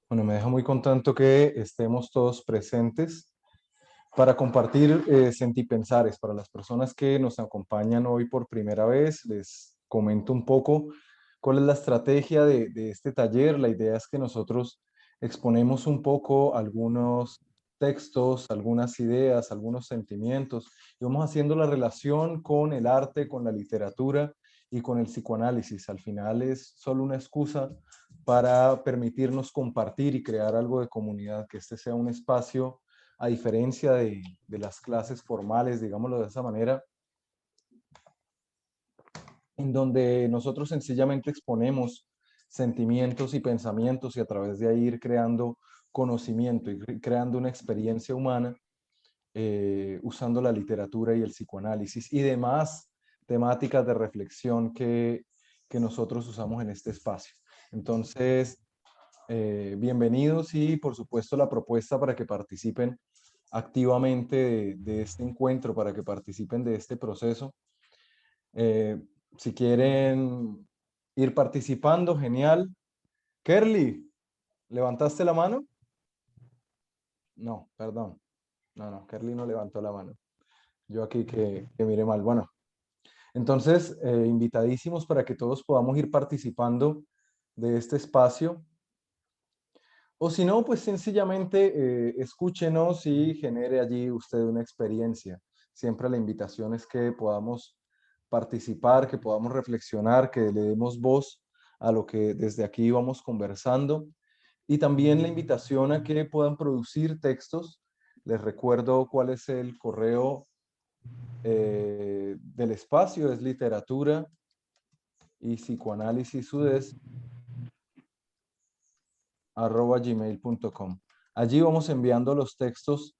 Bueno, me deja muy contento que estemos todos presentes para compartir sentipensares. Para las personas que nos acompañan hoy por primera vez, les comento un poco cuál es la estrategia de este taller. La idea es que nosotros exponemos un poco algunos textos, algunas ideas, algunos sentimientos, y vamos haciendo la relación con el arte, con la literatura y con el psicoanálisis. Al final es solo una excusa para permitirnos compartir y crear algo de comunidad, que este sea un espacio, a diferencia de las clases formales, digámoslo de esa manera, en donde nosotros sencillamente exponemos sentimientos y pensamientos y a través de ahí ir creando conocimiento y creando una experiencia humana, usando la literatura y el psicoanálisis y demás temáticas de reflexión que nosotros usamos en este espacio. Entonces, bienvenidos y por supuesto la propuesta para que participen activamente de este encuentro, para que participen de este proceso. Eh, si quieren ir participando, genial. Kerly, ¿levantaste la mano? No, perdón. No, Kerly no levantó la mano. Yo aquí que mire mal. Bueno, entonces, invitadísimos para que todos podamos ir participando de este espacio. O si no, pues sencillamente escúchenos y genere allí usted una experiencia. Siempre la invitación es que podamos participar, que podamos reflexionar, que le demos voz a lo que desde aquí vamos conversando. Y también la invitación a que puedan producir textos. Les recuerdo cuál es el correo del espacio, es literatura y psicoanálisis gmail.com. Allí vamos enviando los textos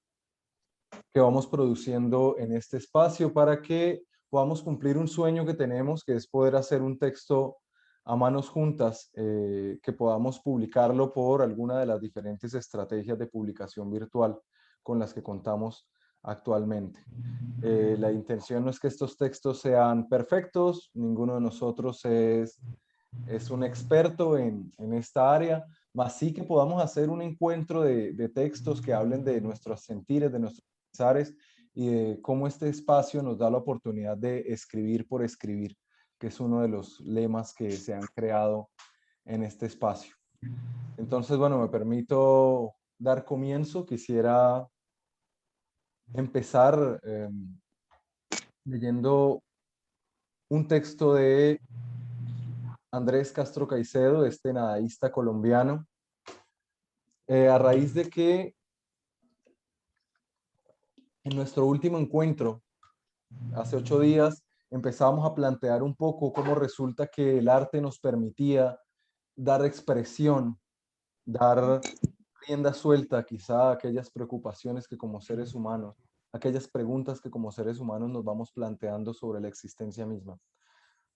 que vamos produciendo en este espacio para que podamos cumplir un sueño que tenemos, que es poder hacer un texto a manos juntas, que podamos publicarlo por alguna de las diferentes estrategias de publicación virtual con las que contamos actualmente. La intención no es que estos textos sean perfectos, ninguno de nosotros es un experto en esta área, más sí que podamos hacer un encuentro de textos que hablen de nuestros sentires, de nuestros pensares y de cómo este espacio nos da la oportunidad de escribir por escribir, que es uno de los lemas que se han creado en este espacio. Entonces, bueno, me permito dar comienzo. Quisiera empezar leyendo un texto de Andrés Castro Caicedo, este nadaísta colombiano, a raíz de que en nuestro último encuentro, hace 8 días, empezamos a plantear un poco cómo resulta que el arte nos permitía dar expresión, dar rienda suelta quizá a aquellas preocupaciones que como seres humanos, aquellas preguntas que como seres humanos nos vamos planteando sobre la existencia misma.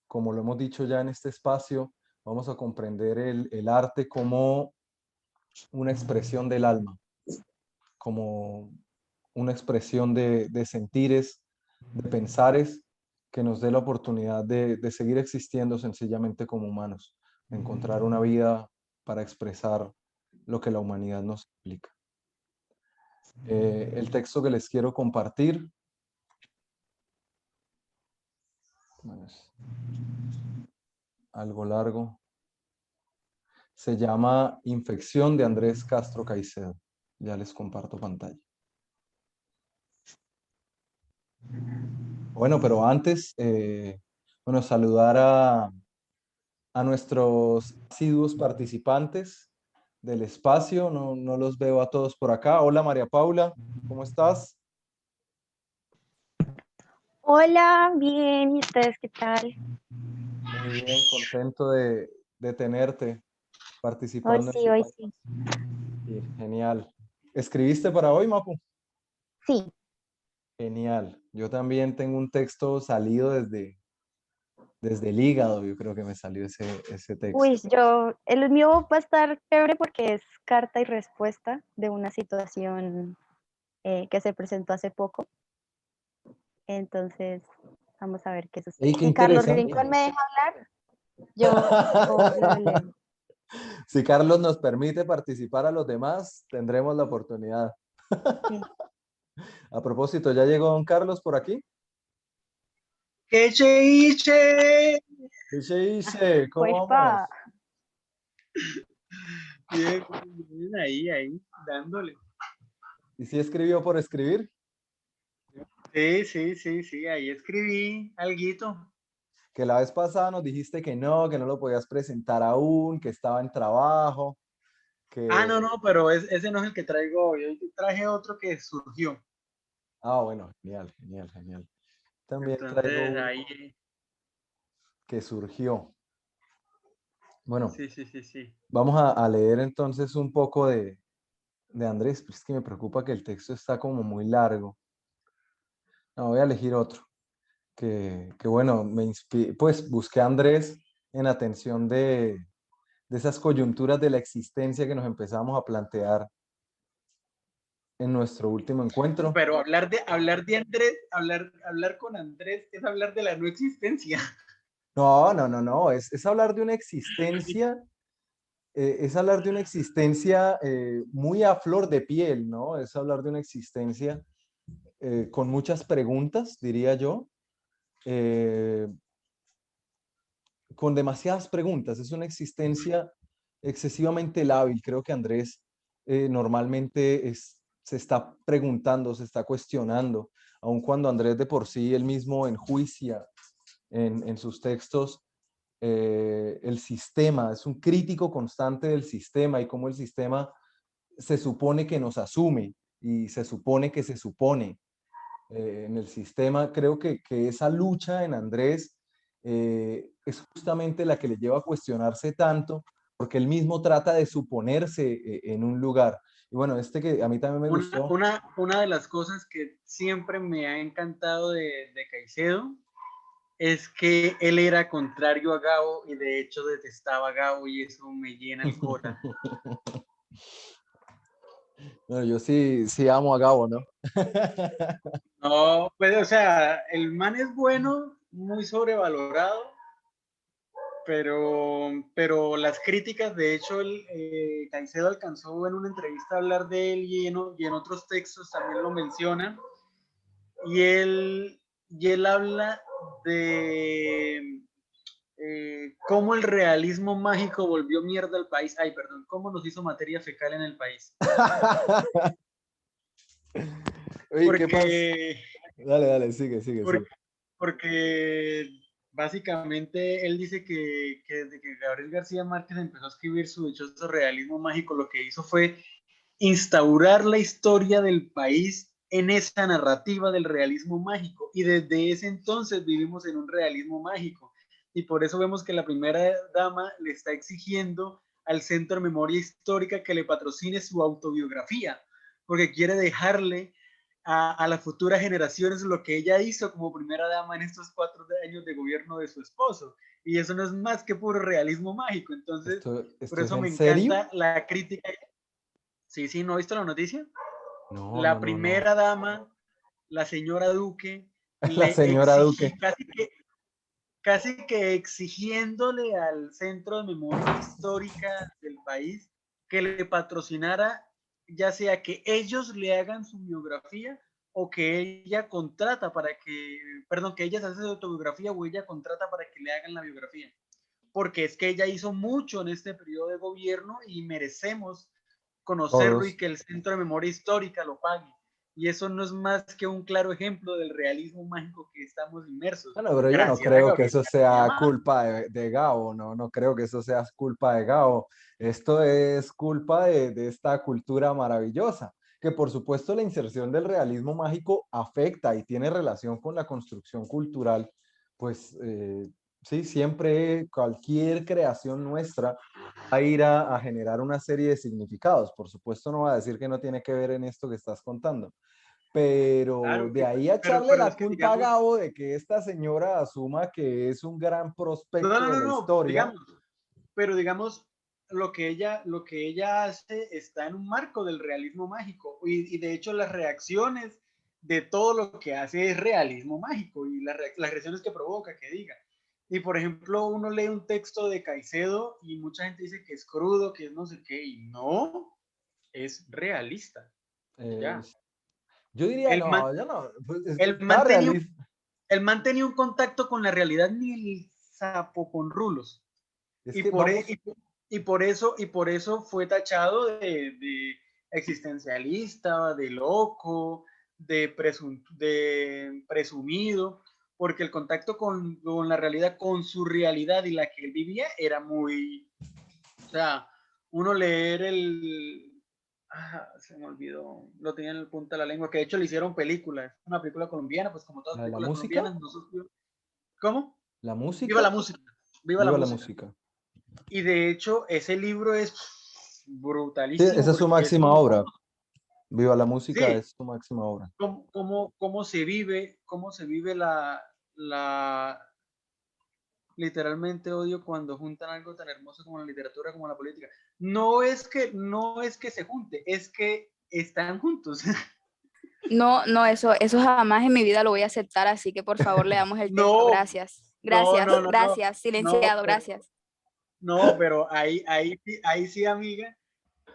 Como lo hemos dicho ya en este espacio, vamos a comprender el arte como una expresión del alma, como una expresión de sentires, de pensares, que nos dé la oportunidad de seguir existiendo sencillamente como humanos, de encontrar una vida para expresar lo que la humanidad nos implica. El texto que les quiero compartir, bueno, es algo largo, se llama Infección de Andrés Castro Caicedo. Ya les comparto pantalla. Bueno, pero antes, bueno, saludar a nuestros asiduos participantes del espacio. No, no los veo a todos por acá. Hola María Paula, ¿cómo estás? Hola, bien, ¿y ustedes qué tal? Muy bien, contento de tenerte Hoy participando en sí, este hoy espacio. sí. Sí, genial. ¿Escribiste para hoy, Mapu? Sí, Genial. Yo también tengo un texto salido desde el hígado. Yo creo que me salió ese texto. el mío va a estar chévere porque es carta y respuesta de una situación que se presentó hace poco. Entonces, vamos a ver qué ¡Ey, sucede. qué Si Carlos interesante! Rincón me deja hablar, yo lo leo. Si Carlos nos permite participar a los demás, tendremos la oportunidad. Sí. A propósito, ¿ya llegó don Carlos por aquí? ¡Que se hice! Dice, Pues ¿cómo vamos? pa, Bien, bien, ahí, dándole. ¿Y si escribió por escribir? Sí, ahí escribí alguito. Que la vez pasada nos dijiste que no lo podías presentar aún, que estaba en trabajo, Ah, no, que... no, pero ese no es el que traigo hoy. Hoy traje otro que surgió. Ah, bueno, genial, genial, genial. También traigo Entonces, uno ahí, que surgió. Bueno, sí. vamos a leer entonces un poco de Andrés, pues es que me preocupa que el texto está como muy largo. No, voy a elegir otro, que bueno, pues busqué a Andrés en atención de esas coyunturas de la existencia que nos empezamos a plantear en nuestro último encuentro. pero hablar de Andrés, hablar con Andrés es hablar de la no existencia. No, es hablar de una existencia, es hablar de una existencia muy a flor de piel, ¿no? Es hablar de una existencia con muchas preguntas, diría yo, eh, con demasiadas preguntas. Es una existencia excesivamente lábil. Creo que Andrés normalmente se está preguntando, se está cuestionando, aun cuando Andrés de por sí él mismo enjuicia en sus textos el sistema, es un crítico constante del sistema y cómo el sistema se supone que nos asume y se supone que se supone en el sistema. Creo que esa lucha en Andrés es justamente la que le lleva a cuestionarse tanto, porque él mismo trata de suponerse en un lugar. Y bueno, este que a mí también me gustó. Una de las cosas que siempre me ha encantado de Caicedo es que él era contrario a Gabo y de hecho detestaba a Gabo y eso me llena el corazón. Bueno, yo sí amo a Gabo, ¿no? No, pues, o sea, el man es bueno, muy sobrevalorado, pero las críticas, de hecho, Caicedo alcanzó en una entrevista a hablar de él y en otros textos también lo menciona, y él habla de cómo el realismo mágico volvió mierda al país. Ay, perdón, cómo nos hizo materia fecal en el país. Oye, ¿qué pasa? Porque, Dale, sigue. porque, porque básicamente él dice que desde que Gabriel García Márquez empezó a escribir su dichoso realismo mágico, lo que hizo fue instaurar la historia del país en esa narrativa del realismo mágico. Y desde ese entonces vivimos en un realismo mágico. Y por eso vemos que la primera dama le está exigiendo al Centro de Memoria Histórica que le patrocine su autobiografía, porque quiere dejarle a las futuras generaciones lo que ella hizo como primera dama en estos 4 años de gobierno de su esposo. Y eso no es más que puro realismo mágico. Entonces, por ¿Esto es eso en me serio? encanta la crítica. Sí, ¿no viste la noticia? La No. primera dama, la señora Duque, La le señora Duque. exigí, casi que exigiéndole al Centro de Memoria Histórica del país que le patrocinara, ya sea que ellos le hagan su biografía o que ella contrata para que, perdón, que ella se hace su autobiografía o ella contrata para que le hagan la biografía. Porque es que ella hizo mucho en este periodo de gobierno y merecemos conocerlo y Todos. que el Centro de Memoria Histórica lo pague. Y eso no es más que un claro ejemplo del realismo mágico que estamos inmersos, Bueno, pero yo no gracias a creo que Gabriel eso García sea Márquez. culpa de Gabo, no creo que eso sea culpa de Gabo. Esto es culpa de esta cultura maravillosa, que por supuesto la inserción del realismo mágico afecta y tiene relación con la construcción cultural, pues sí, siempre cualquier creación nuestra va a ir a generar una serie de significados. Por supuesto no va a decir que no tiene que ver en esto que estás contando, pero Claro, de ahí a echarle pero la es que culpa a digamos, Gabo de que esta señora asuma que es un gran prospecto de la no, historia. digamos, pero digamos, lo que ella hace está en un marco del realismo mágico y de hecho las reacciones de todo lo que hace es realismo mágico y las reacciones que provoca, que diga. Y por ejemplo, uno lee un texto de Caicedo y mucha gente dice que es crudo, que es no sé qué, y no, es realista. Eh, Ya. yo diría, El man, no, yo no, pues, el está man tenía, realista. el man tenía un contacto con la realidad ni el sapo con rulos. Es Y que por, vamos, y por eso fue tachado de existencialista, de loco, de presumido, porque el contacto con la realidad, con su realidad y la que él vivía, era muy, o sea, uno leer se me olvidó, lo tenía en el punto de la lengua, que de hecho le hicieron película, es una película colombiana, pues como todas la las de la películas música, colombianas, no sufrió. ¿Cómo? la Viva la música, música, viva la viva la música. música. Y de hecho, ese libro es Sí, brutalísimo esa es su porque es máxima como, obra. Viva la música sí, es su máxima obra. cómo se vive la, literalmente odio cuando juntan algo tan hermoso como la literatura, como la política. No es que se junte, es que están juntos. No, no, eso jamás en mi vida lo voy a aceptar, así que por favor leamos el texto. No, Gracias. Gracias, no, gracias. no, Silenciado, pero, gracias. no, pero ahí sí, amiga.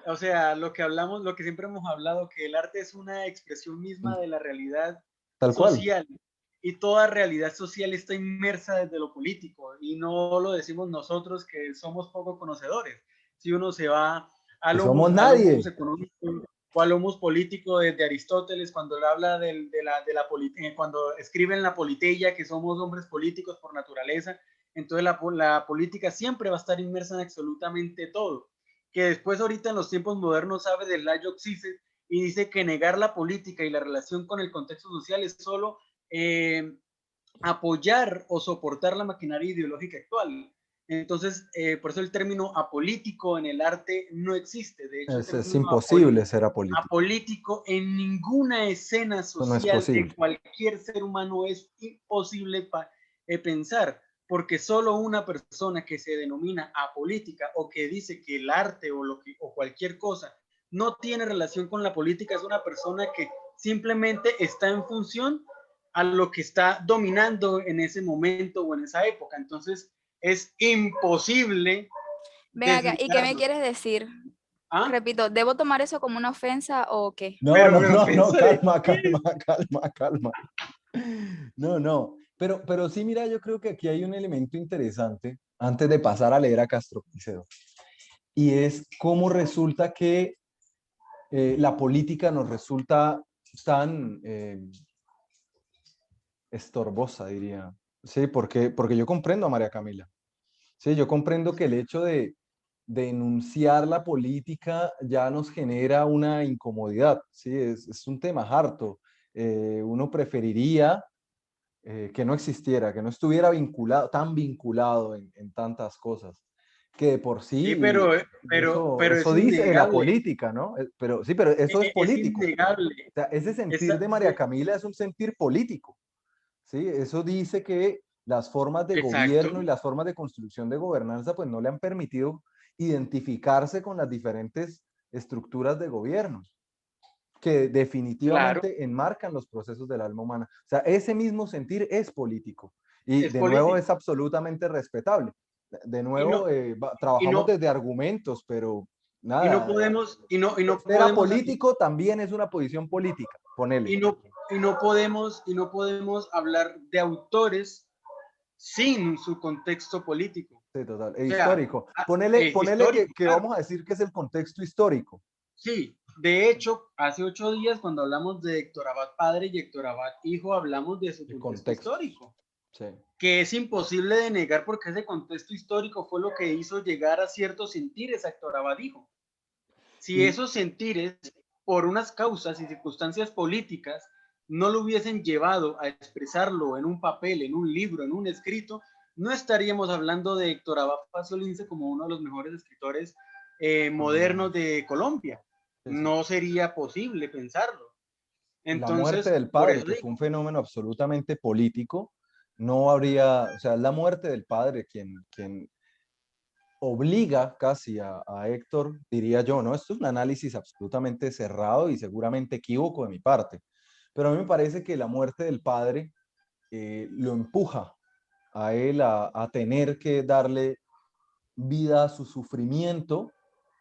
O sea, lo que hablamos, lo que siempre hemos hablado, que el arte es una expresión misma de la realidad Tal cual. social y toda realidad social está inmersa desde lo político y no lo decimos nosotros que somos poco conocedores. Si uno se va Que somos al humus nadie. económico o al humus político desde Aristóteles, cuando él habla cuando escriben la politeia, que somos hombres políticos por naturaleza, entonces la política siempre va a estar inmersa en absolutamente todo, que después ahorita en los tiempos modernos sabe del Lajos Zizek y dice que negar la política y la relación con el contexto social es solo apoyar o soportar la maquinaria ideológica actual. Entonces, por eso el término apolítico en el arte no existe. De hecho, el Es término imposible ser apolítico. apolítico en ninguna escena Eso no es social de posible. cualquier ser humano es imposible pensar, porque solo una persona que se denomina apolítica o que dice que el arte o cualquier cosa no tiene relación con la política es una persona que simplemente está en función a lo que está dominando en ese momento o en esa época. Entonces, es imposible Ven acá, ¿y qué me desligarlo. quieres decir? ¿Ah? Repito, ¿debo tomar eso como una ofensa o qué? No, Pero no, una no, no, ofensa de calma, qué? calma, calma, calma. No, no. Pero sí, mira, yo creo que aquí hay un elemento interesante antes de pasar a leer a Castro Caicedo. Y es cómo resulta que la política nos resulta tan estorbosa, diría. Sí, porque yo comprendo a María Camila. Sí, yo comprendo que el hecho de enunciar la política ya nos genera una incomodidad. Sí, es un tema harto. Uno preferiría que no existiera, que no estuviera vinculado, tan vinculado en tantas cosas, que de por Sí, sí pero eso es dice la innegable. política, ¿no? Pero sí, pero eso es Es político. innegable. O sea, ese sentir Esa, de María Camila es un sentir político, ¿sí? Eso dice que las formas de exacto, gobierno y las formas de construcción de gobernanza pues no le han permitido identificarse con las diferentes estructuras de gobierno que claro, definitivamente enmarcan los procesos del alma humana. O sea, ese mismo sentir es político y es de nuevo es político. absolutamente respetable. De Y nuevo, no, y trabajamos no, desde argumentos, pero y no nada, podemos, y no ser podemos, apolítico también es una posición política, ponele. y no, y no podemos hablar de autores sin su contexto político. Sí, total. E O sea, histórico. Ponele histórico, que claro. vamos a decir que es el contexto histórico. Sí, de hecho, hace 8 días cuando hablamos de Héctor Abad padre y Héctor Abad hijo, hablamos de su De contexto contextos. histórico, Sí. que es imposible de negar porque ese contexto histórico fue lo que hizo llegar a ciertos sentires a Héctor Abad hijo. Si Y esos sentires, por unas causas y circunstancias políticas, no lo hubiesen llevado a expresarlo en un papel, en un libro, en un escrito, no estaríamos hablando de Héctor Abad Facio Lince como uno de los mejores escritores modernos colombianos. de Colombia. Sí, sí. No sería posible pensarlo. Y la muerte Entonces, del por padre, eso que fue digo, un fenómeno absolutamente político, no habría, o sea, es la muerte del padre quien obliga casi a Héctor, diría yo, ¿no? Esto es un análisis absolutamente cerrado y seguramente equívoco de mi parte, pero a mí me parece que la muerte del padre lo empuja a él a tener que darle vida a su sufrimiento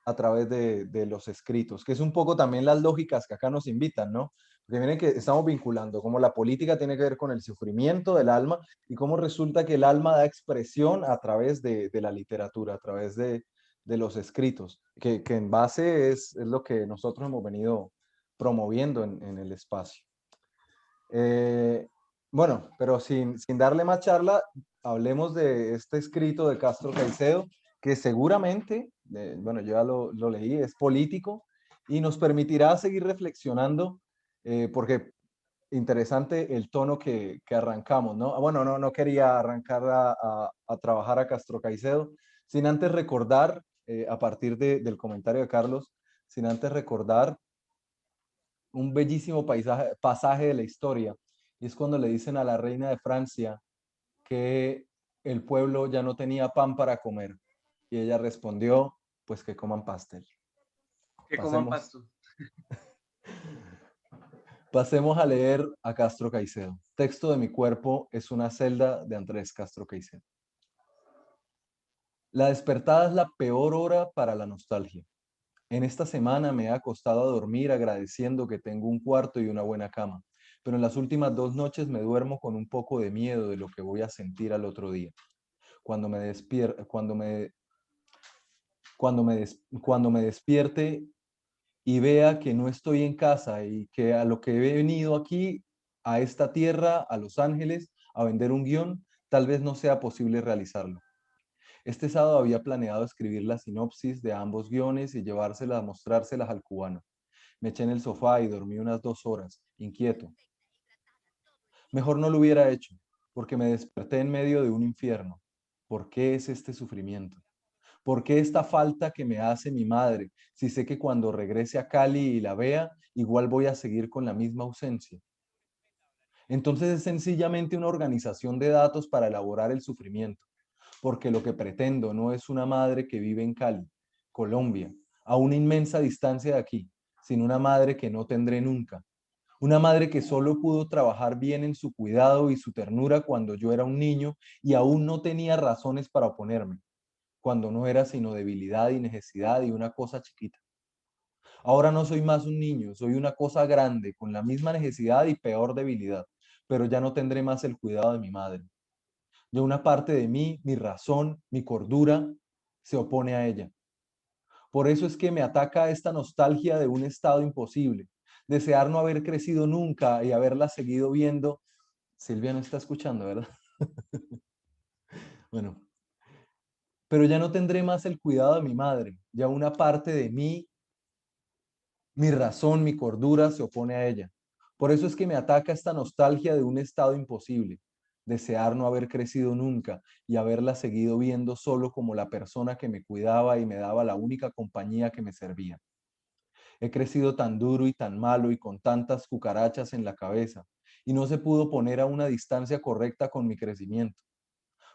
a través de los escritos, que es un poco también las lógicas que acá nos invitan, ¿no? Porque miren que estamos vinculando cómo la política tiene que ver con el sufrimiento del alma y cómo resulta que el alma da expresión a través de la literatura, a través de los escritos, que en base es lo que nosotros hemos venido promoviendo en el espacio. Bueno, pero sin darle más charla, hablemos de este escrito de Castro Caicedo, que seguramente, bueno, yo ya lo leí, es político y nos permitirá seguir reflexionando, porque interesante el tono que arrancamos, ¿no? Bueno, no quería arrancar a trabajar a Castro Caicedo sin antes recordar, a partir del comentario de Carlos, sin antes recordar un bellísimo pasaje de la historia, y es cuando le dicen a la reina de Francia que el pueblo ya no tenía pan para comer, y ella respondió, pues que coman pastel. Que coman Pasemos, pasto. pasemos a leer a Castro Caicedo. Texto de mi cuerpo es una celda de Andrés Castro Caicedo. La despertada es la peor hora para la nostalgia. En esta semana me he acostado a dormir agradeciendo que tengo un cuarto y una buena cama, pero en las últimas 2 noches me duermo con un poco de miedo de lo que voy a sentir al otro día. Cuando me despierte y vea que no estoy en casa y que a lo que he venido aquí, a esta tierra, a Los Ángeles, a vender un guión, tal vez no sea posible realizarlo. Este sábado había planeado escribir la sinopsis de ambos guiones y llevárselas, mostrárselas al cubano. Me eché en el sofá y dormí unas 2 horas, inquieto. Mejor no lo hubiera hecho, porque me desperté en medio de un infierno. ¿Por qué es este sufrimiento? ¿Por qué esta falta que me hace mi madre, si sé que cuando regrese a Cali y la vea, igual voy a seguir con la misma ausencia? Entonces es sencillamente una organización de datos para elaborar el sufrimiento, porque lo que pretendo no es una madre que vive en Cali, Colombia, a una inmensa distancia de aquí, sino una madre que no tendré nunca. Una madre que solo pudo trabajar bien en su cuidado y su ternura cuando yo era un niño y aún no tenía razones para oponerme, cuando no era sino debilidad y necesidad y una cosa chiquita. Ahora no soy más un niño, soy una cosa grande, con la misma necesidad y peor debilidad, pero ya no tendré más el cuidado de mi madre. Ya una parte de mí, mi razón, mi cordura, se opone a ella. Por eso es que me ataca esta nostalgia de un estado imposible, desear no haber crecido nunca y haberla seguido viendo. Silvia no está escuchando, ¿verdad? Bueno, pero ya no tendré más el cuidado de mi madre, ya una parte de mí, mi razón, mi cordura se opone a ella. Por eso es que me ataca esta nostalgia de un estado imposible, desear no haber crecido nunca y haberla seguido viendo solo como la persona que me cuidaba y me daba la única compañía que me servía. He crecido tan duro y tan malo y con tantas cucarachas en la cabeza y no se pudo poner a una distancia correcta con mi crecimiento.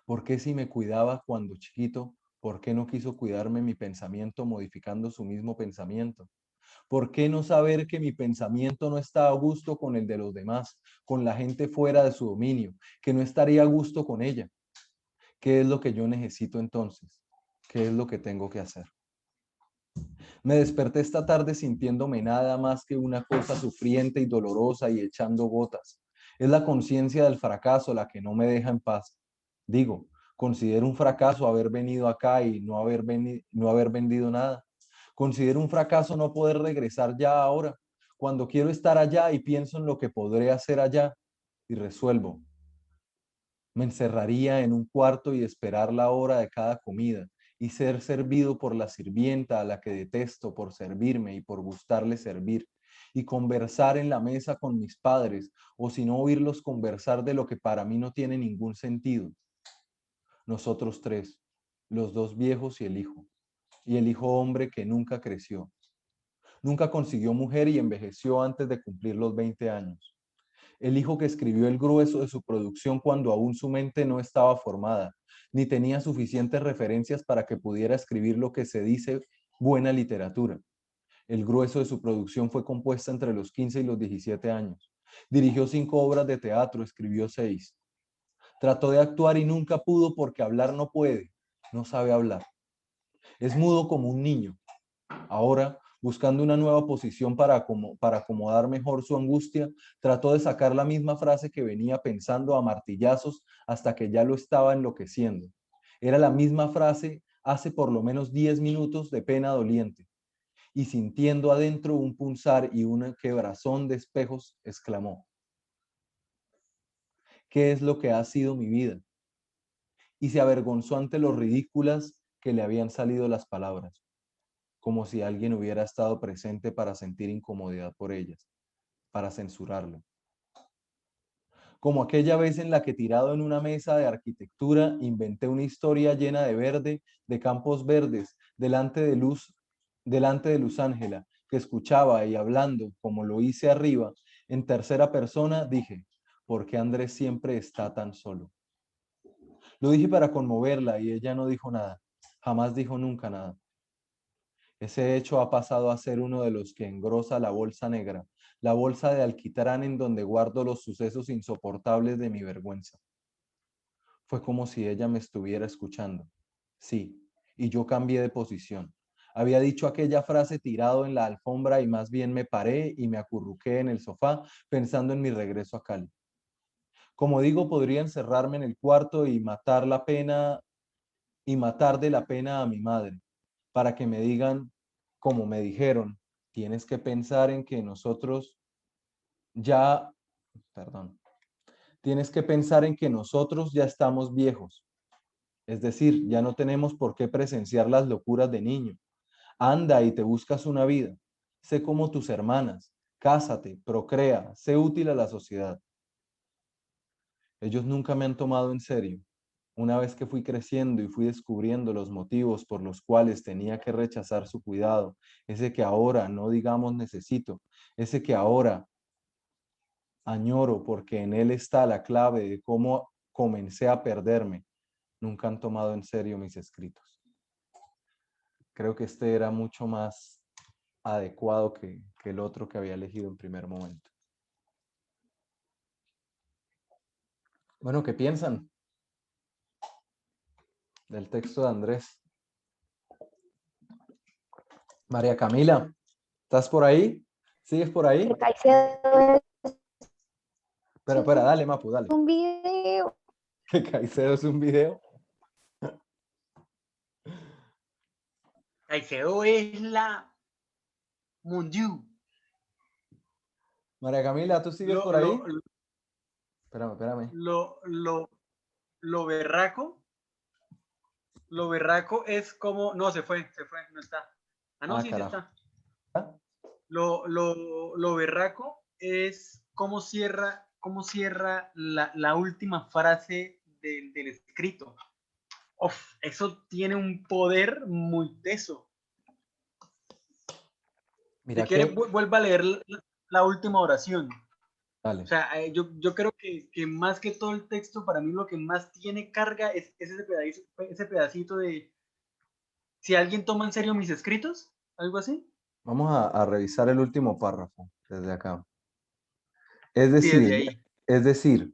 ¿Por qué si me cuidaba cuando chiquito, por qué no quiso cuidarme mi pensamiento modificando su mismo pensamiento? ¿Por qué no saber que mi pensamiento no está a gusto con el de los demás, con la gente fuera de su dominio, que no estaría a gusto con ella? ¿Qué es lo que yo necesito entonces? ¿Qué es lo que tengo que hacer? Me desperté esta tarde sintiéndome nada más que una cosa sufriente y dolorosa y echando gotas. Es la conciencia del fracaso la que no me deja en paz. Digo, considero un fracaso haber venido acá y no haber vendido nada. Considero un fracaso no poder regresar ya ahora, cuando quiero estar allá y pienso en lo que podré hacer allá y resuelvo. Me encerraría en un cuarto y esperar la hora de cada comida y ser servido por la sirvienta a la que detesto por servirme y por gustarle servir y conversar en la mesa con mis padres o si no oírlos conversar de lo que para mí no tiene ningún sentido. Nosotros tres, los dos viejos y el hijo hombre que nunca creció. Nunca consiguió mujer y envejeció antes de cumplir los 20 años. El hijo que escribió el grueso de su producción cuando aún su mente no estaba formada, ni tenía suficientes referencias para que pudiera escribir lo que se dice buena literatura. El grueso de su producción fue compuesta entre los 15 y los 17 años. Dirigió 5 obras de teatro, escribió 6. Trató de actuar y nunca pudo porque hablar no puede, no sabe hablar. Es mudo como un niño. Ahora, buscando una nueva posición para acomodar mejor su angustia, trató de sacar la misma frase que venía pensando a martillazos hasta que ya lo estaba enloqueciendo. Era la misma frase hace por lo menos 10 minutos de pena doliente. Y sintiendo adentro un punzar y una quebrazón de espejos, exclamó: ¿qué es lo que ha sido mi vida? Y se avergonzó ante lo ridículas que le habían salido las palabras, como si alguien hubiera estado presente para sentir incomodidad por ellas, para censurarlo. Como aquella vez en la que, tirado en una mesa de arquitectura, inventé una historia llena de verde, de campos verdes, delante de Luz Ángela, que escuchaba, y hablando, como lo hice arriba, en tercera persona, dije: ¿por qué Andrés siempre está tan solo? Lo dije para conmoverla y ella no dijo nada, jamás dijo nunca nada. Ese hecho ha pasado a ser uno de los que engrosa la bolsa negra, la bolsa de alquitrán en donde guardo los sucesos insoportables de mi vergüenza. Fue como si ella me estuviera escuchando. Sí, y yo cambié de posición. Había dicho aquella frase tirado en la alfombra y más bien me paré y me acurruqué en el sofá pensando en mi regreso a Cali. Como digo, podría encerrarme en el cuarto y matar de la pena a mi madre, para que me digan, como me dijeron: tienes que pensar en que nosotros ya, perdón, tienes que pensar en que nosotros ya estamos viejos. Es decir, ya no tenemos por qué presenciar las locuras de niño. Anda y te buscas una vida. Sé como tus hermanas. Cásate, procrea, sé útil a la sociedad. Ellos nunca me han tomado en serio. Una vez que fui creciendo y fui descubriendo los motivos por los cuales tenía que rechazar su cuidado, ese que ahora no digamos necesito, ese que ahora añoro porque en él está la clave de cómo comencé a perderme, nunca han tomado en serio mis escritos. Creo que este era mucho más adecuado que el otro que había elegido en primer momento. Bueno, ¿qué piensan del texto de Andrés? María Camila, ¿estás por ahí? ¿Sigues por ahí? Caicedo Espera, dale, Mapu, dale. es un video. Que Caicedo es un video. Caicedo es la Mundiu. María Camila, ¿tú sigues por ahí? Espérame. Lo berraco. Lo berraco es como. No, se fue, no está. Ah, no, sí Carajo. está. Lo berraco es cómo cierra la última frase del escrito. Uf, eso tiene un poder muy teso. Mira Si quiere, que, vuelva a leer la última oración. O dale. sea, yo creo que más que todo el texto, para mí lo que más tiene carga es ese pedacito de si alguien toma en serio mis escritos, algo así. Vamos a revisar el último párrafo desde acá. Es Sí, desde decir, ahí. es decir,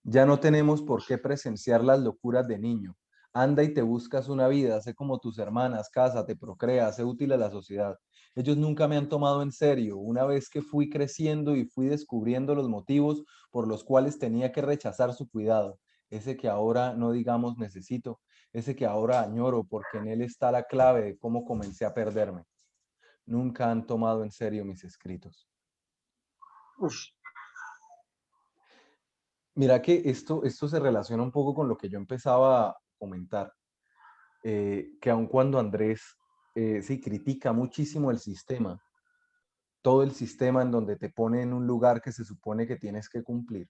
ya no tenemos por qué presenciar las locuras de niño. Anda y te buscas una vida, sé como tus hermanas, cásate, procrea, sé útil a la sociedad. Ellos nunca me han tomado en serio. Una vez que fui creciendo y fui descubriendo los motivos por los cuales tenía que rechazar su cuidado, ese que ahora no digamos necesito, ese que ahora añoro, porque en él está la clave de cómo comencé a perderme. Nunca han tomado en serio mis escritos. Uf. Mira que esto se relaciona un poco con lo que yo empezaba a comentar, que aun cuando Andrés sí critica muchísimo el sistema, todo el sistema en donde te pone en un lugar que se supone que tienes que cumplir,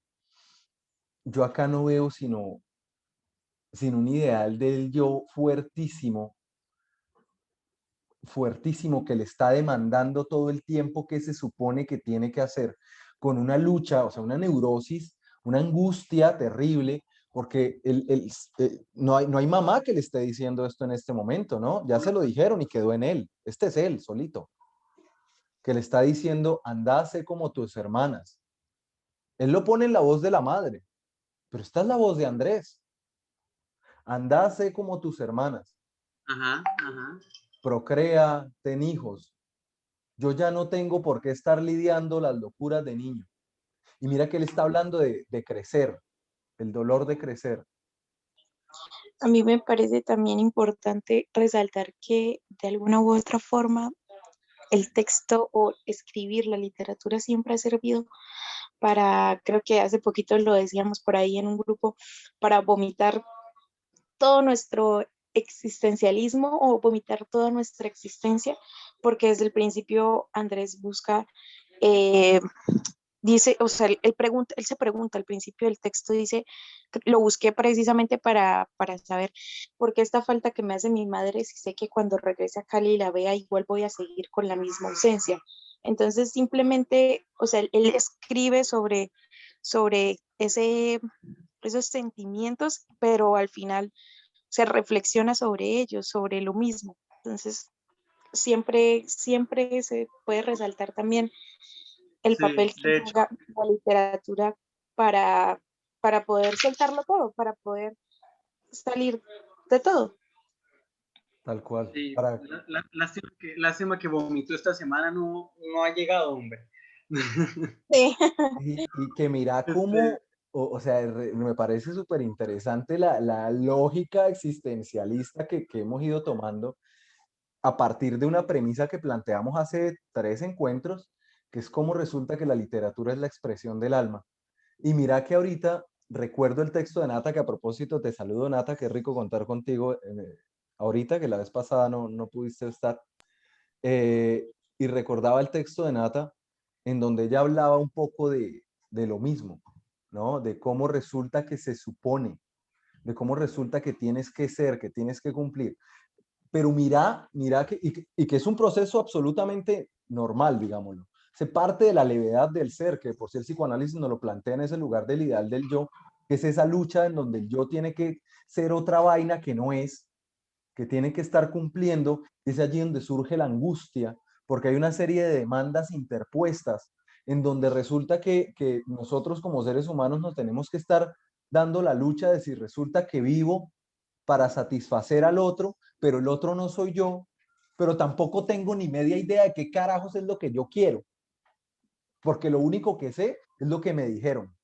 yo acá no veo sino un ideal del yo fuertísimo, fuertísimo, que le está demandando todo el tiempo que se supone que tiene que hacer, con una lucha, o sea, una neurosis, una angustia terrible, porque no hay mamá que le esté diciendo esto en este momento, ¿no? Ya se lo dijeron y quedó en él. Este es él solito, que le está diciendo: anda, sé como tus hermanas. Él lo pone en la voz de la madre. pero esta es la voz de Andrés. Anda, sé como tus hermanas, Ajá, ajá. procrea, ten hijos. Yo ya no tengo por qué estar lidiando las locuras de niño. Y mira que él está hablando de crecer, el dolor de crecer. A mí me parece también importante resaltar que de alguna u otra forma el texto o escribir la literatura siempre ha servido para, creo que hace poquito lo decíamos por ahí en un grupo, para vomitar todo nuestro existencialismo o vomitar toda nuestra existencia, porque desde el principio Andrés busca, eh, dice, o sea, él se pregunta al principio del texto, dice, lo busqué precisamente para saber por qué esta falta que me hace mi madre, si sé que cuando regrese a Cali y la vea, igual voy a seguir con la misma ausencia. Entonces, simplemente, o sea, él escribe sobre esos sentimientos, pero al final se reflexiona sobre ellos, sobre lo mismo. Entonces, siempre se puede resaltar también el Sí, papel que de hecho, juega la literatura para, para poder soltarlo todo, para poder salir de todo. Tal cual. sí, Para, lástima que vomitó esta semana, no ha llegado, hombre. Sí. y que mira Este, cómo, o sea, me parece súper interesante la lógica existencialista que hemos ido tomando a partir de una premisa que planteamos hace 3 encuentros, que es cómo resulta que la literatura es la expresión del alma. Y mira que ahorita recuerdo el texto de Nata, que a propósito te saludo, Nata, qué rico contar contigo ahorita, que la vez pasada no pudiste estar. Y recordaba el texto de Nata, en donde ella hablaba un poco de lo mismo, ¿no? De cómo resulta que se supone, de cómo resulta que tienes que ser, que tienes que cumplir. Pero mira y que es un proceso absolutamente normal, digámoslo. Se parte de la levedad del ser, que por si el psicoanálisis nos lo plantea en ese lugar del ideal del yo, que es esa lucha en donde el yo tiene que ser otra vaina que no es, que tiene que estar cumpliendo, y es allí donde surge la angustia, porque hay una serie de demandas interpuestas en donde resulta que nosotros como seres humanos nos tenemos que estar dando la lucha de si resulta que vivo para satisfacer al otro, pero el otro no soy yo, pero tampoco tengo ni media idea de qué carajos es lo que yo quiero, porque lo único que sé es lo que me dijeron.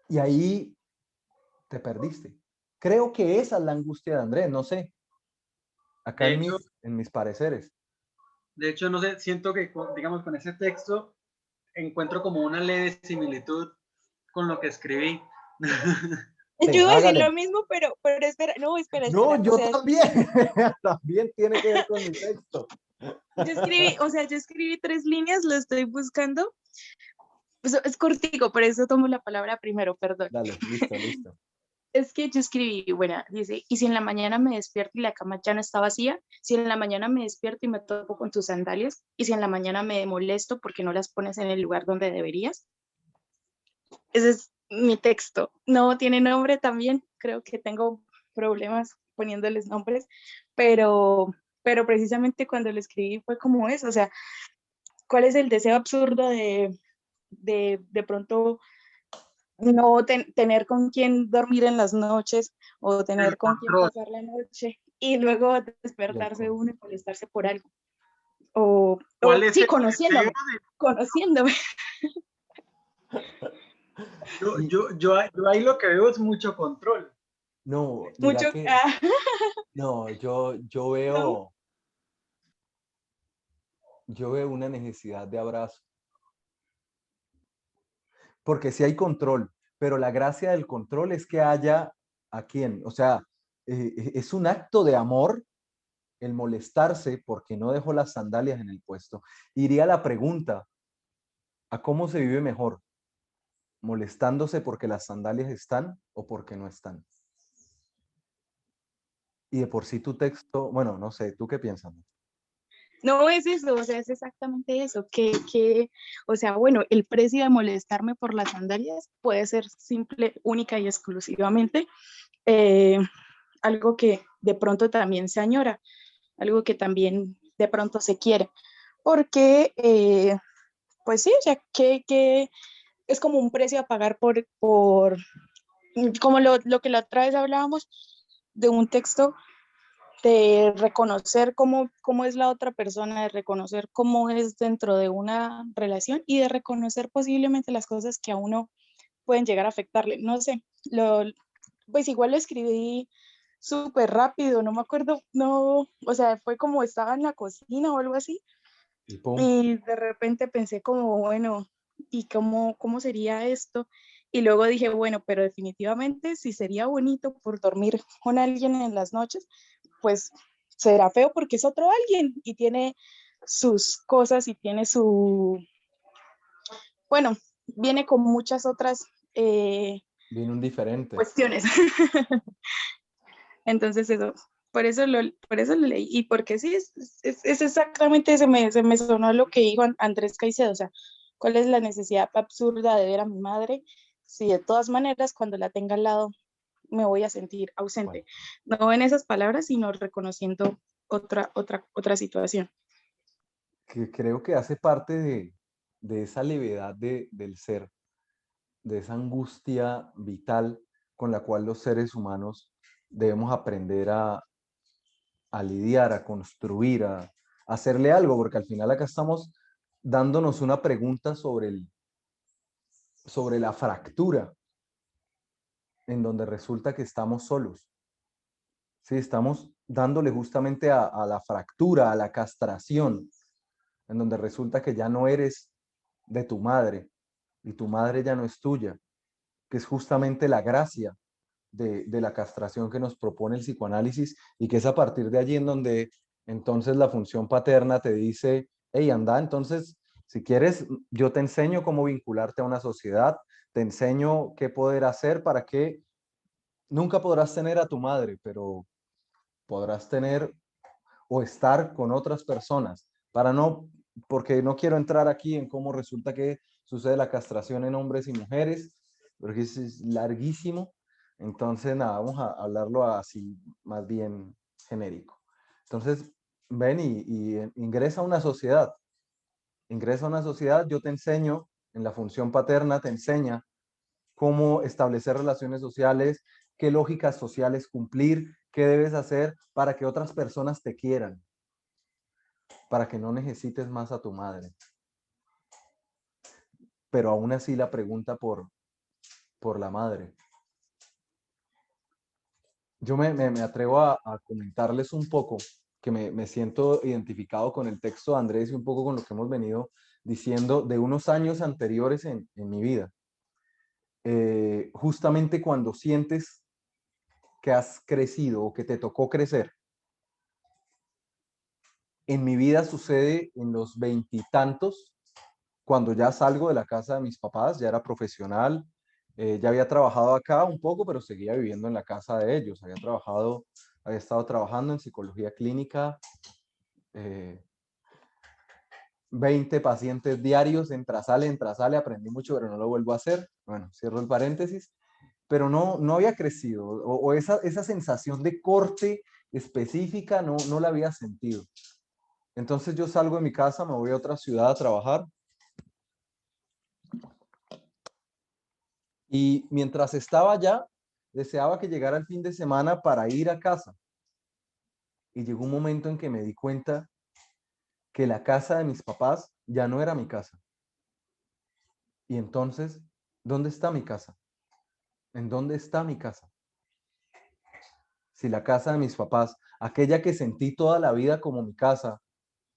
Y ahí te perdiste. Creo que esa es la angustia de Andrés, no sé, acá de hecho, en mis pareceres. no sé, siento que, digamos, con ese texto encuentro como una leve similitud con lo que escribí. Yo iba a decir Hágale. lo mismo, pero espera, no, espera. No, O yo sea, también, también tiene que ver con mi texto. yo escribí 3 líneas, lo estoy buscando. Pues, es cortico, por eso tomo la palabra primero, perdón. Dale, listo, listo. Es que yo escribí, bueno, dice, y si en la mañana me despierto y la cama ya no está vacía, si en la mañana me despierto y me topo con tus sandalias, y si en la mañana me molesto porque no las pones en el lugar donde deberías. Ese es mi texto. No tiene nombre también, creo que tengo problemas poniéndoles nombres, pero, pero precisamente cuando lo escribí fue como eso, o sea, ¿cuál es el deseo absurdo de pronto no tener con quién dormir en las noches o El tener con quién control. pasar la noche y luego Y el despertarse uno control. y molestarse por algo? O ¿Cuál es sí, el deseo? conociéndome. Y Yo ahí lo que veo es mucho control. no, mira Mucho, que, no, no, yo veo una necesidad de abrazo, porque sí hay control, pero la gracia del control es que haya a quién, o sea, es un acto de amor el molestarse porque no dejó las sandalias en el puesto. Iría la pregunta, ¿a cómo se vive mejor? ¿Molestándose porque las sandalias están o porque no están? Y de por sí tu texto, bueno, no sé, ¿tú qué piensas? no es eso, o sea, es exactamente eso, o sea, bueno, el precio de molestarme por las sandalias puede ser simple, única y exclusivamente eh, algo que de pronto también se añora, algo que también de pronto se quiere, porque, pues sí, o sea, es como un precio a pagar por como lo que la otra vez hablábamos de un texto, de reconocer cómo es la otra persona, de reconocer cómo es dentro de una relación y de reconocer posiblemente las cosas que a uno pueden llegar a afectarle. No sé, pues igual lo escribí súper rápido, no me acuerdo, no, o sea, fue como estaba en la cocina o algo así, Y pum, y de repente pensé como, bueno, ¿y cómo sería esto? Y luego dije, bueno, pero definitivamente si sería bonito por dormir con alguien en las noches, pues será feo porque es otro alguien y tiene sus cosas y tiene bueno, viene con muchas otras viene un diferente. cuestiones. Entonces eso, por eso lo leí. Y porque sí, es exactamente, se me sonó lo que dijo Andrés Caicedo, o sea, ¿cuál es la necesidad absurda de ver a mi madre si de todas maneras cuando la tenga al lado me voy a sentir Bueno, ausente? No en esas palabras, sino reconociendo otra situación. que creo que hace parte de esa levedad del ser, de esa angustia vital con la cual los seres humanos debemos aprender a lidiar, a construir, a hacerle algo, porque al final acá estamos dándonos una pregunta sobre la fractura, en donde resulta que estamos solos. Sí, estamos dándole justamente a la fractura, a la castración, en donde resulta que ya no eres de tu madre y tu madre ya no es tuya, que es justamente la gracia de la castración que nos propone el psicoanálisis y que es a partir de allí en donde entonces la función paterna te dice, hey, anda, entonces, si quieres, yo te enseño cómo vincularte a una sociedad, te enseño qué poder hacer para que nunca podrás tener a tu madre, pero podrás tener o estar con otras personas, para no, porque no quiero entrar aquí en cómo resulta que sucede la castración en hombres y mujeres, porque es larguísimo, entonces nada, vamos a hablarlo así más bien genérico. Entonces, ven y ingresa a una sociedad, yo te enseño, en la función paterna te enseña cómo establecer relaciones sociales, qué lógicas sociales cumplir, qué debes hacer para que otras personas te quieran, para que no necesites más a tu madre. Pero aún así la pregunta por la madre. Yo me atrevo a comentarles un poco, que me siento identificado con el texto de Andrés y un poco con lo que hemos venido diciendo de unos años anteriores en mi vida. Justamente cuando sientes que has crecido o que te tocó crecer. En mi vida sucede en los veintitantos, cuando ya salgo de la casa de mis papás, ya era profesional, ya había trabajado acá un poco, pero seguía viviendo en la casa de ellos. Había estado trabajando en psicología clínica, 20 pacientes diarios, entra, sale, aprendí mucho, pero no lo vuelvo a hacer. Bueno, cierro el paréntesis, pero no había crecido, o esa sensación de corte específica no la había sentido. Entonces yo salgo de mi casa, me voy a otra ciudad a trabajar. Y mientras estaba allá, deseaba que llegara el fin de semana para ir a casa. Y llegó un momento en que me di cuenta que la casa de mis papás ya no era mi casa. Y entonces, ¿dónde está mi casa? ¿En dónde está mi casa? Si la casa de mis papás, aquella que sentí toda la vida como mi casa,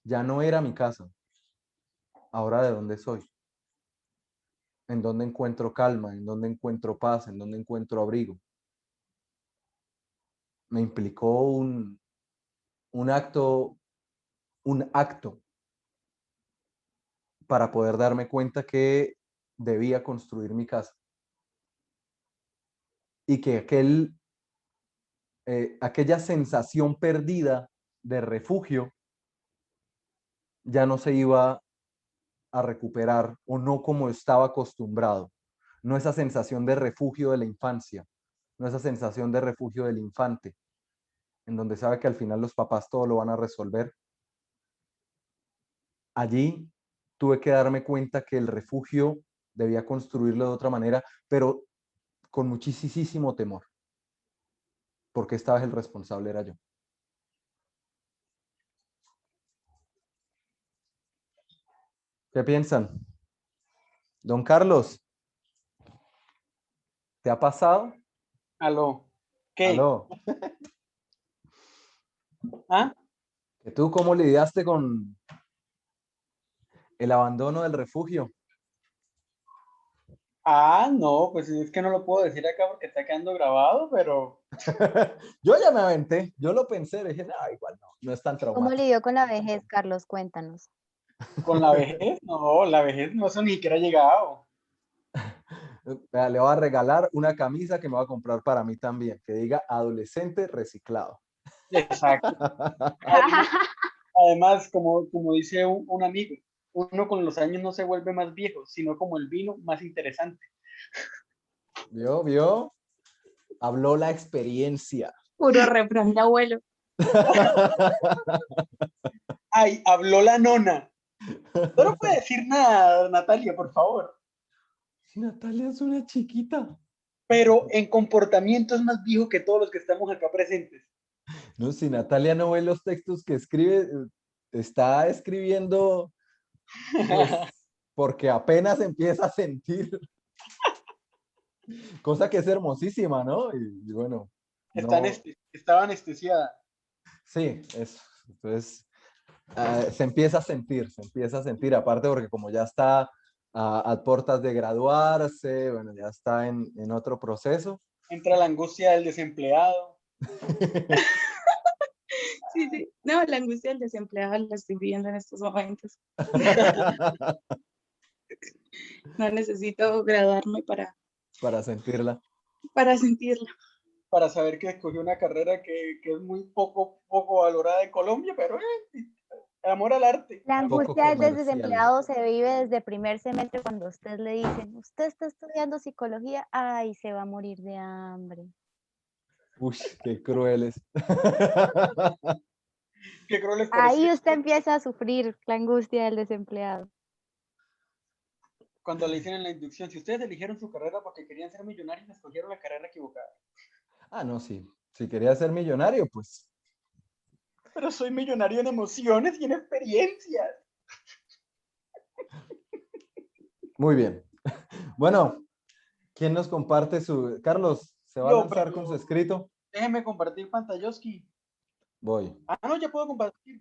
ya no era mi casa, ¿ahora de dónde soy? ¿En dónde encuentro calma? ¿En dónde encuentro paz? ¿En dónde encuentro abrigo? Me implicó un acto para poder darme cuenta que debía construir mi casa y que aquella sensación perdida de refugio ya no se iba a recuperar o no como estaba acostumbrado. No esa sensación de refugio de la infancia, no esa sensación de refugio del infante, en donde sabe que al final los papás todo lo van a resolver. Allí tuve que darme cuenta que el refugio debía construirlo de otra manera, pero con muchísimo temor, porque esta vez el responsable era yo. ¿Qué piensan? Don Carlos, ¿te ha pasado? Aló. ¿Qué? Aló. ¿Ah? ¿Que tú cómo lidiaste con el abandono del refugio? Ah, no, pues es que no lo puedo decir acá porque está quedando grabado, pero Yo ya me aventé, yo lo pensé, dije, no, igual no es tan ¿Cómo traumático. lidió con la vejez, Carlos? Cuéntanos. con la vejez no, eso ni siquiera ha llegado. Vea, le voy a regalar una camisa que me voy a comprar para mí también, que diga adolescente reciclado. Exacto. Además, además, como dice un amigo, uno con los años no se vuelve más viejo, sino como el vino más interesante. ¿Vio? Habló la experiencia. Puro refrán de abuelo. Ay, habló la nona. No puede decir nada, Natalia, por favor. Natalia es una chiquita. Pero en comportamiento es más viejo que todos los que estamos acá presentes. No, si Natalia no ve los textos que escribe, está escribiendo, pues, porque apenas empieza a sentir, cosa que es hermosísima, ¿no? Y bueno, no, Estaba anestesiada. sí, eso. Entonces, se empieza a sentir, aparte porque como ya está a puertas de graduarse, bueno, ya está en otro proceso. Entra la angustia del desempleado. Sí, sí. No, la angustia del desempleado la estoy viviendo en estos momentos. No necesito graduarme Para sentirla. para sentirla. Para saber que escogió una carrera que es muy poco valorada en Colombia, pero amor al arte. La Poco angustia del comercial. desempleado se vive desde primer semestre cuando usted le dicen, usted está estudiando psicología, ay, se va a morir de hambre. Uy, qué crueles. Qué cruel les Ahí pareció usted empieza a sufrir la angustia del desempleado. cuando le dicen en la inducción, si ustedes eligieron su carrera porque querían ser millonarios, escogieron la carrera equivocada. Ah, no, sí. Si quería ser millonario, pues Pero soy millonario en emociones y en experiencias. muy bien. Bueno, ¿quién nos comparte su... Carlos, ¿se va a lanzar con su escrito? Déjenme compartir pantalloski. Voy. Ah, no, ya puedo compartir.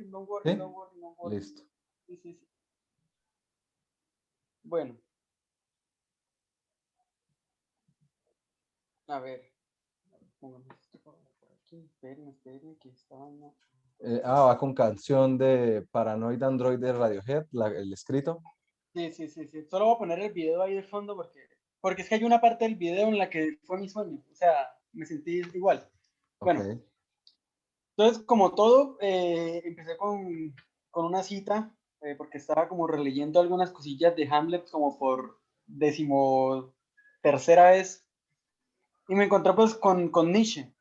No worry, ¿Sí? no worry, no worry. Listo. Sí, sí, sí. Bueno. A ver. Pongamos esto por aquí. Espérenme, que esta vaina. Va con canción de Paranoid Android de Radiohead, el escrito. Sí, sí, sí, sí. Solo voy a poner el video ahí de fondo porque es que hay una parte del video en la que fue mi sueño. O sea, me sentí igual. Ok. Bueno, entonces, como todo, empecé con una cita, porque estaba como releyendo algunas cosillas de Hamlet como por 13ª vez. Y me encontré pues con Nietzsche,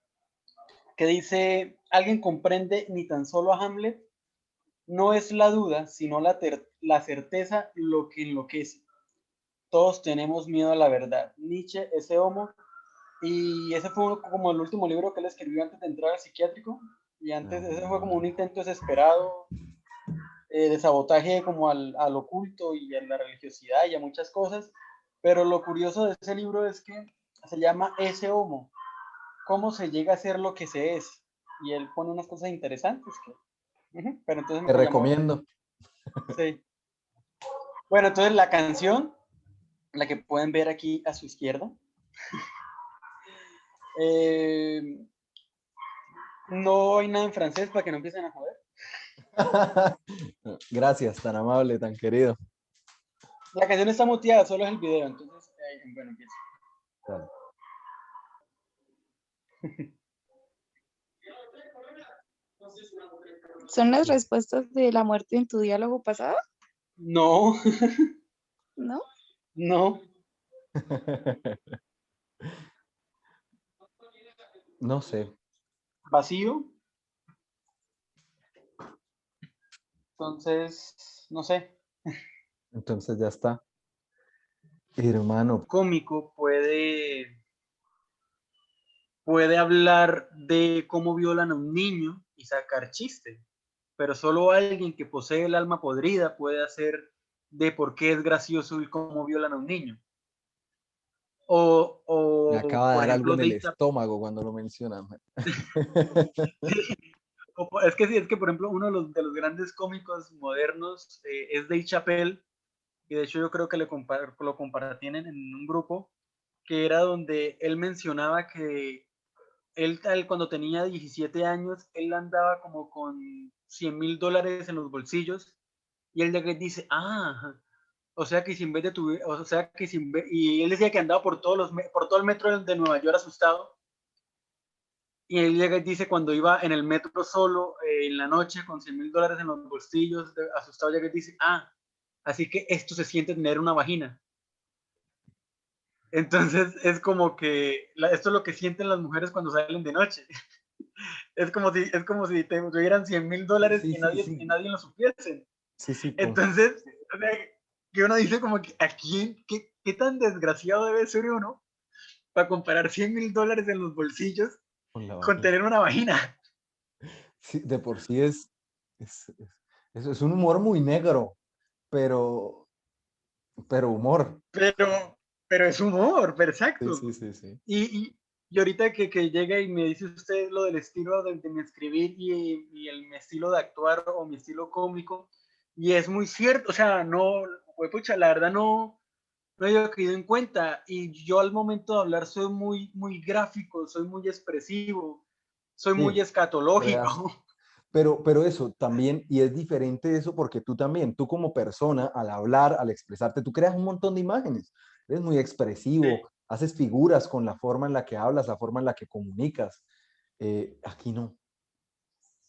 que dice, alguien comprende ni tan solo a Hamlet, no es la duda, sino la certeza lo que enloquece. Todos tenemos miedo a la verdad. Nietzsche, ese homo. Y ese fue como el último libro que él escribió antes de entrar al psiquiátrico. Y antes, ese fue como un intento desesperado de sabotaje como al oculto y a la religiosidad y a muchas cosas. Pero lo curioso de ese libro es que se llama Ese Homo. ¿Cómo se llega a ser lo que se es? Y él pone unas cosas interesantes. Pero entonces Te me llamó. recomiendo. Sí. Bueno, entonces la canción, la que pueden ver aquí a su izquierda, no hay nada en francés para que no empiecen a joder. Gracias, tan amable, tan querido. La canción está muteada, solo es el video, entonces, bueno, empiezo. Dale. ¿Son las respuestas de la muerte en tu diálogo pasado? No, ¿No? no. No sé. Vacío. Entonces, no sé. Entonces ya está. Hermano, cómico puede hablar de cómo violan a un niño y sacar chiste, pero solo alguien que posee el alma podrida puede hacer de por qué es gracioso y cómo violan a un niño. me O acaba de por dar algo ejemplo, en el Dave estómago cuando lo mencionas. Man. es que sí, es que por ejemplo uno de los grandes cómicos modernos es Dave Chappelle, y de hecho yo creo que lo compartían en un grupo, que era donde él mencionaba que él cuando tenía 17 años, él andaba como con $100,000 en los bolsillos, y él de dice, o sea que si en vez de o sea que si y él decía que andaba por todo el metro de Nueva York asustado, y él llega y dice cuando iba en el metro solo en la noche con $100,000 en los bolsillos, asustado, llega y dice, así que esto se siente tener una vagina. Entonces es como que esto es lo que sienten las mujeres cuando salen de noche. Es como si te tuvieran $100,000 Sí, y sí, y sí. nadie lo supiese. Sí, sí, Entonces, o sea, que uno dice como que qué tan desgraciado debe ser uno para comparar $100,000 en los bolsillos con la con vagina. tener una vagina. Sí, de por sí es un humor muy negro, pero, pero humor. Pero es humor, Sí, sí, perfecto. sí, sí. Y ahorita que llega y me dice usted lo del estilo de mi escribir y mi estilo de actuar o mi estilo cómico, y es muy cierto, o sea, no, pucha, la verdad no había caído en cuenta, y yo al momento de hablar soy muy gráfico, soy muy expresivo, soy muy Sí, creas. escatológico. Pero eso también, y es diferente eso porque tú también, tú como persona, al hablar, al expresarte, tú creas un montón de imágenes. Eres muy expresivo, haces figuras con la forma en la que hablas, la forma en la que comunicas. Aquí no.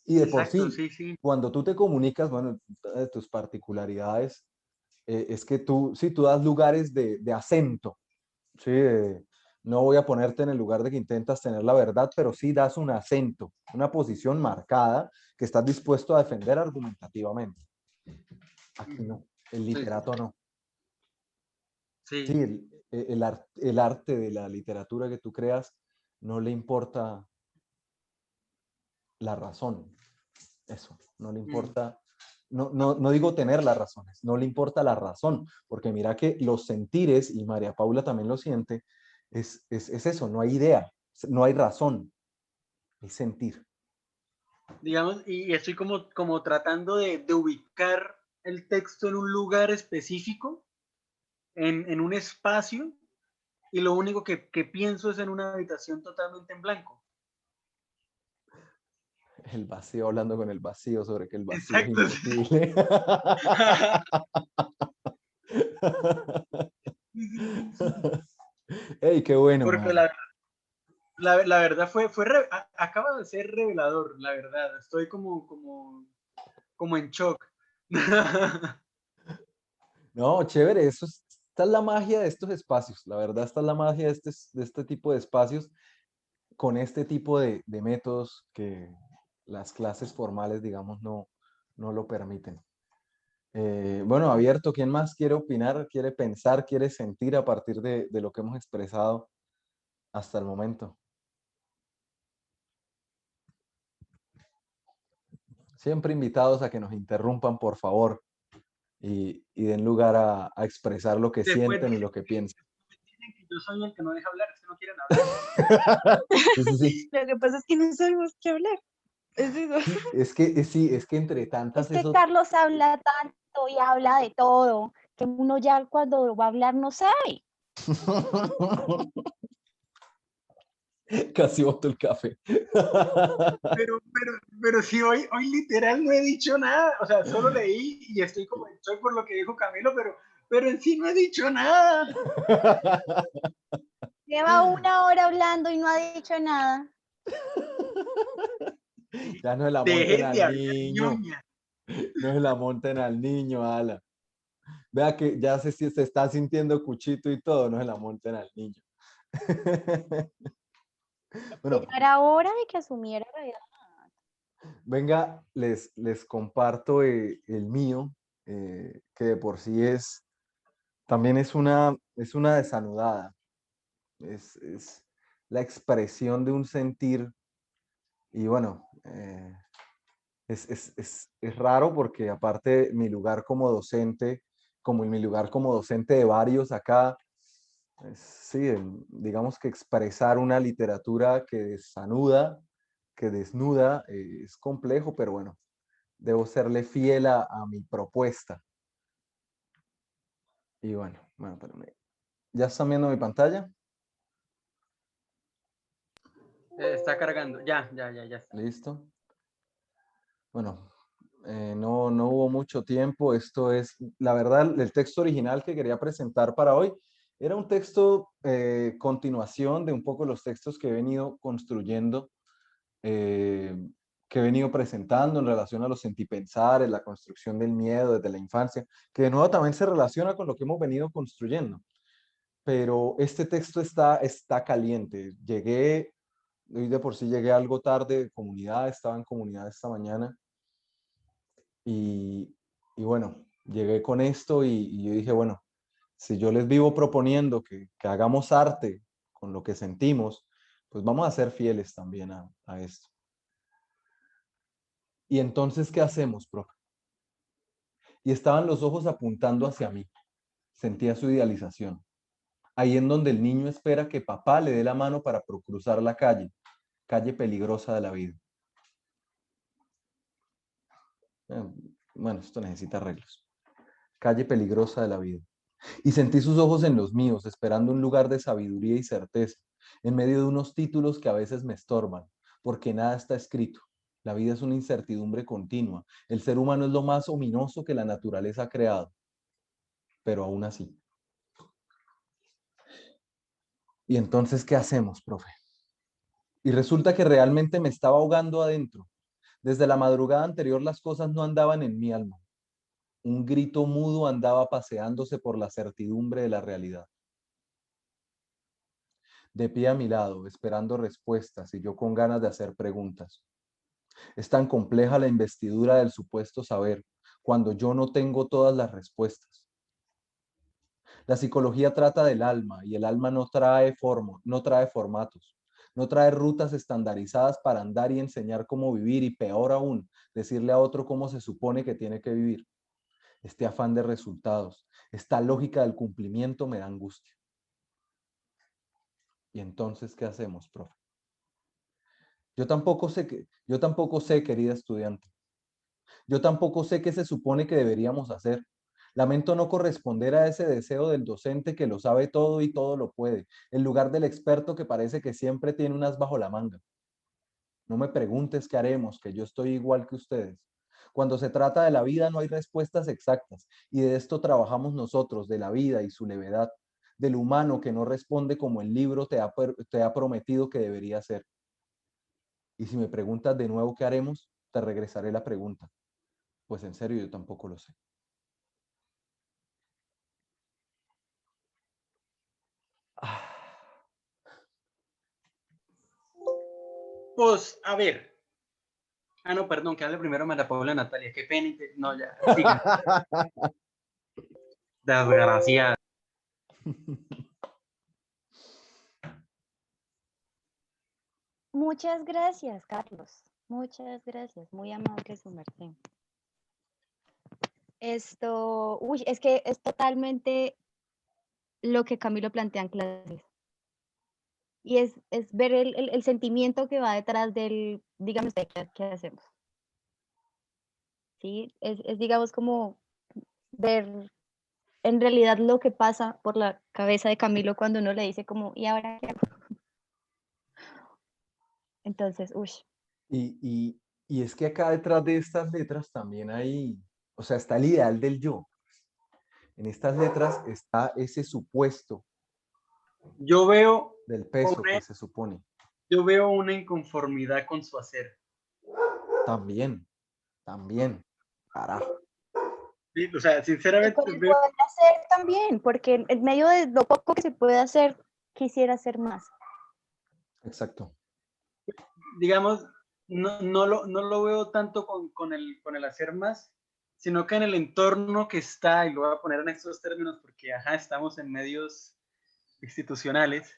Y de por Exacto, sí, sí, sí. cuando tú te comunicas, bueno, de tus particularidades, es que tú, sí, tú das lugares de acento, ¿sí? No voy a ponerte en el lugar de que intentas tener la verdad, pero sí das un acento, una posición marcada que estás dispuesto a defender argumentativamente. Aquí no, el Sí, sí, literato no. Sí, sí. el arte de la literatura que tú creas no le importa la razón, eso, no le Mm. importa, no digo tener las razones, no le importa la razón, porque mira que los sentires, y María Paula también lo siente, es eso, no hay idea, no hay razón, es sentir. Digamos, y estoy como tratando de ubicar el texto en un lugar específico, en un espacio, y lo único que pienso es en una habitación totalmente en blanco. El vacío hablando con el vacío sobre que el vacío es Exacto, sí. imposible. Sí, sí, sí, sí. ¡Ey, qué bueno, Porque man! la verdad acaba de ser revelador, la verdad. Estoy como en shock. No, chévere, esta es la magia de estos espacios, la verdad, esta es la magia de este tipo de espacios con este tipo de métodos que las clases formales, digamos, no lo permiten. Bueno, abierto, ¿quién más quiere opinar, quiere pensar, quiere sentir a partir de lo que hemos expresado hasta el momento? Siempre invitados a que nos interrumpan, por favor, y den lugar a expresar lo que Después sienten y dicen lo que piensan. que yo soy el que no deja hablar, es que no quieren hablar. Sí, sí, sí. Lo que pasa es que no sabemos qué hablar. Es eso. Sí, es que entre Es tantas que esos... Carlos habla tanto y habla de todo, que uno ya cuando va a hablar no sabe. Casi boto el café. Pero si hoy literal no he dicho nada, o sea, solo leí y estoy por lo que dijo Camilo, pero en sí no he dicho nada. Lleva 1 hora hablando y no ha dicho nada. Ya no se la monten Dejen de al hablar niño, ñoña. no se la monten al niño, ala. Vea que ya se está sintiendo cuchito y todo, no se la monten al niño. Ya Bueno, era hora de que asumiera la edad. venga, les comparto el mío, que de por sí es también es una desanudada, es la expresión de un sentir y bueno, es raro porque aparte mi lugar como docente, como en mi lugar como docente de varios acá, sí, digamos que expresar una literatura que desanuda, que desnuda, es complejo, pero bueno, debo serle fiel a mi propuesta. Y bueno, espérame. ¿Ya están viendo mi pantalla? Está cargando. Ya está. Listo. Bueno, no hubo mucho tiempo. Esto es, la verdad, el texto original que quería presentar para hoy era un texto continuación de un poco los textos que he venido construyendo, eh, que he venido presentando en relación a los sentipensares, la construcción del miedo desde la infancia, que de nuevo también se relaciona con lo que hemos venido construyendo. Pero este texto está caliente. Hoy de por sí llegué algo tarde de comunidad, estaba en comunidad esta mañana y, y bueno, llegué con esto y yo dije, bueno, si yo les vivo proponiendo que hagamos arte con lo que sentimos, pues vamos a ser fieles también a esto. Y entonces, ¿qué hacemos, profe? Y estaban los ojos apuntando hacia mí. Sentía su idealización. Ahí en donde el niño espera que papá le dé la mano para cruzar la calle, calle peligrosa de la vida. Bueno, esto necesita arreglos. Calle peligrosa de la vida. Y sentí sus ojos en los míos, esperando un lugar de sabiduría y certeza, en medio de unos títulos que a veces me estorban, porque nada está escrito. La vida es una incertidumbre continua. El ser humano es lo más ominoso que la naturaleza ha creado. Pero aún así. ¿Y entonces qué hacemos, profe? Y resulta que realmente me estaba ahogando adentro. Desde la madrugada anterior las cosas no andaban en mi alma. Un grito mudo andaba paseándose por la certidumbre de la realidad. De pie a mi lado, esperando respuestas y yo con ganas de hacer preguntas. Es tan compleja la investidura del supuesto saber cuando yo no tengo todas las respuestas. La psicología trata del alma y el alma no trae formatos, no trae rutas estandarizadas para andar y enseñar cómo vivir y peor aún, decirle a otro cómo se supone que tiene que vivir. Este afán de resultados, esta lógica del cumplimiento me da angustia. ¿Y entonces qué hacemos, profe? Yo tampoco sé, querida estudiante. Yo tampoco sé qué se supone que deberíamos hacer. Lamento no corresponder a ese deseo del docente que lo sabe todo y todo lo puede, en lugar del experto que parece que siempre tiene unas bajo la manga. No me preguntes qué haremos, que yo estoy igual que ustedes. Cuando se trata de la vida no hay respuestas exactas y de esto trabajamos nosotros, de la vida y su levedad, del humano que no responde como el libro te ha prometido que debería ser. Y si me preguntas de nuevo qué haremos, te regresaré la pregunta. Pues en serio yo tampoco lo sé. Pues, a ver. Ah, no, perdón, que hable primero María Paula Natalia. Qué pena. No, ya, sigan. Desgraciada. Muchas gracias, Carlos. Muchas gracias. Muy amable su merced. Esto, uy, es que es totalmente lo que Camilo plantea en clases. Y es ver el sentimiento que va detrás del, dígame usted, ¿qué hacemos? ¿Sí? Es, digamos, como ver en realidad lo que pasa por la cabeza de Camilo cuando uno le dice como, ¿y ahora qué hago? Entonces, uy. Y es que acá detrás de estas letras también hay, o sea, está el ideal del yo. En estas letras está ese supuesto Yo veo del peso una, que se supone. yo veo una inconformidad con su hacer. También, carajo. Sí, o sea, sinceramente Con el veo, poder hacer también, porque en medio de lo poco que se puede hacer, quisiera hacer más. Exacto. digamos, no lo veo tanto con el hacer más, sino que en el entorno que está, y lo voy a poner en estos términos porque, ajá, estamos en medios institucionales,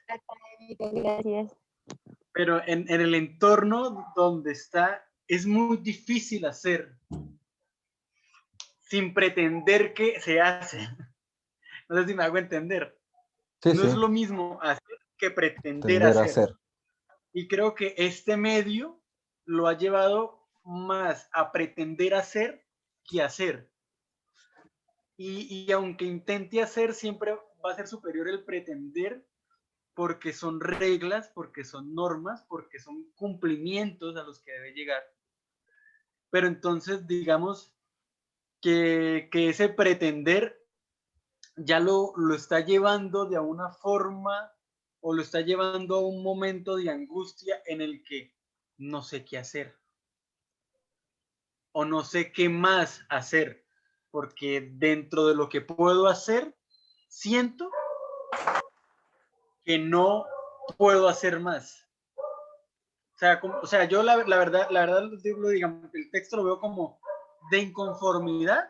Gracias. pero en el entorno donde está, es muy difícil hacer sin pretender que se hace. No sé si me hago entender. Sí, No sí, es lo mismo hacer que pretender tender a hacer. hacer. Y creo que este medio lo ha llevado más a pretender hacer que hacer. Y aunque intente hacer, siempre va a ser superior el pretender porque son reglas, porque son normas, porque son cumplimientos a los que debe llegar. Pero entonces, digamos que ese pretender ya lo está llevando de una forma o lo está llevando a un momento de angustia en el que no sé qué hacer o no sé qué más hacer, porque dentro de lo que puedo hacer, siento que no puedo hacer más. O sea yo la verdad, digamos, el texto lo veo como de inconformidad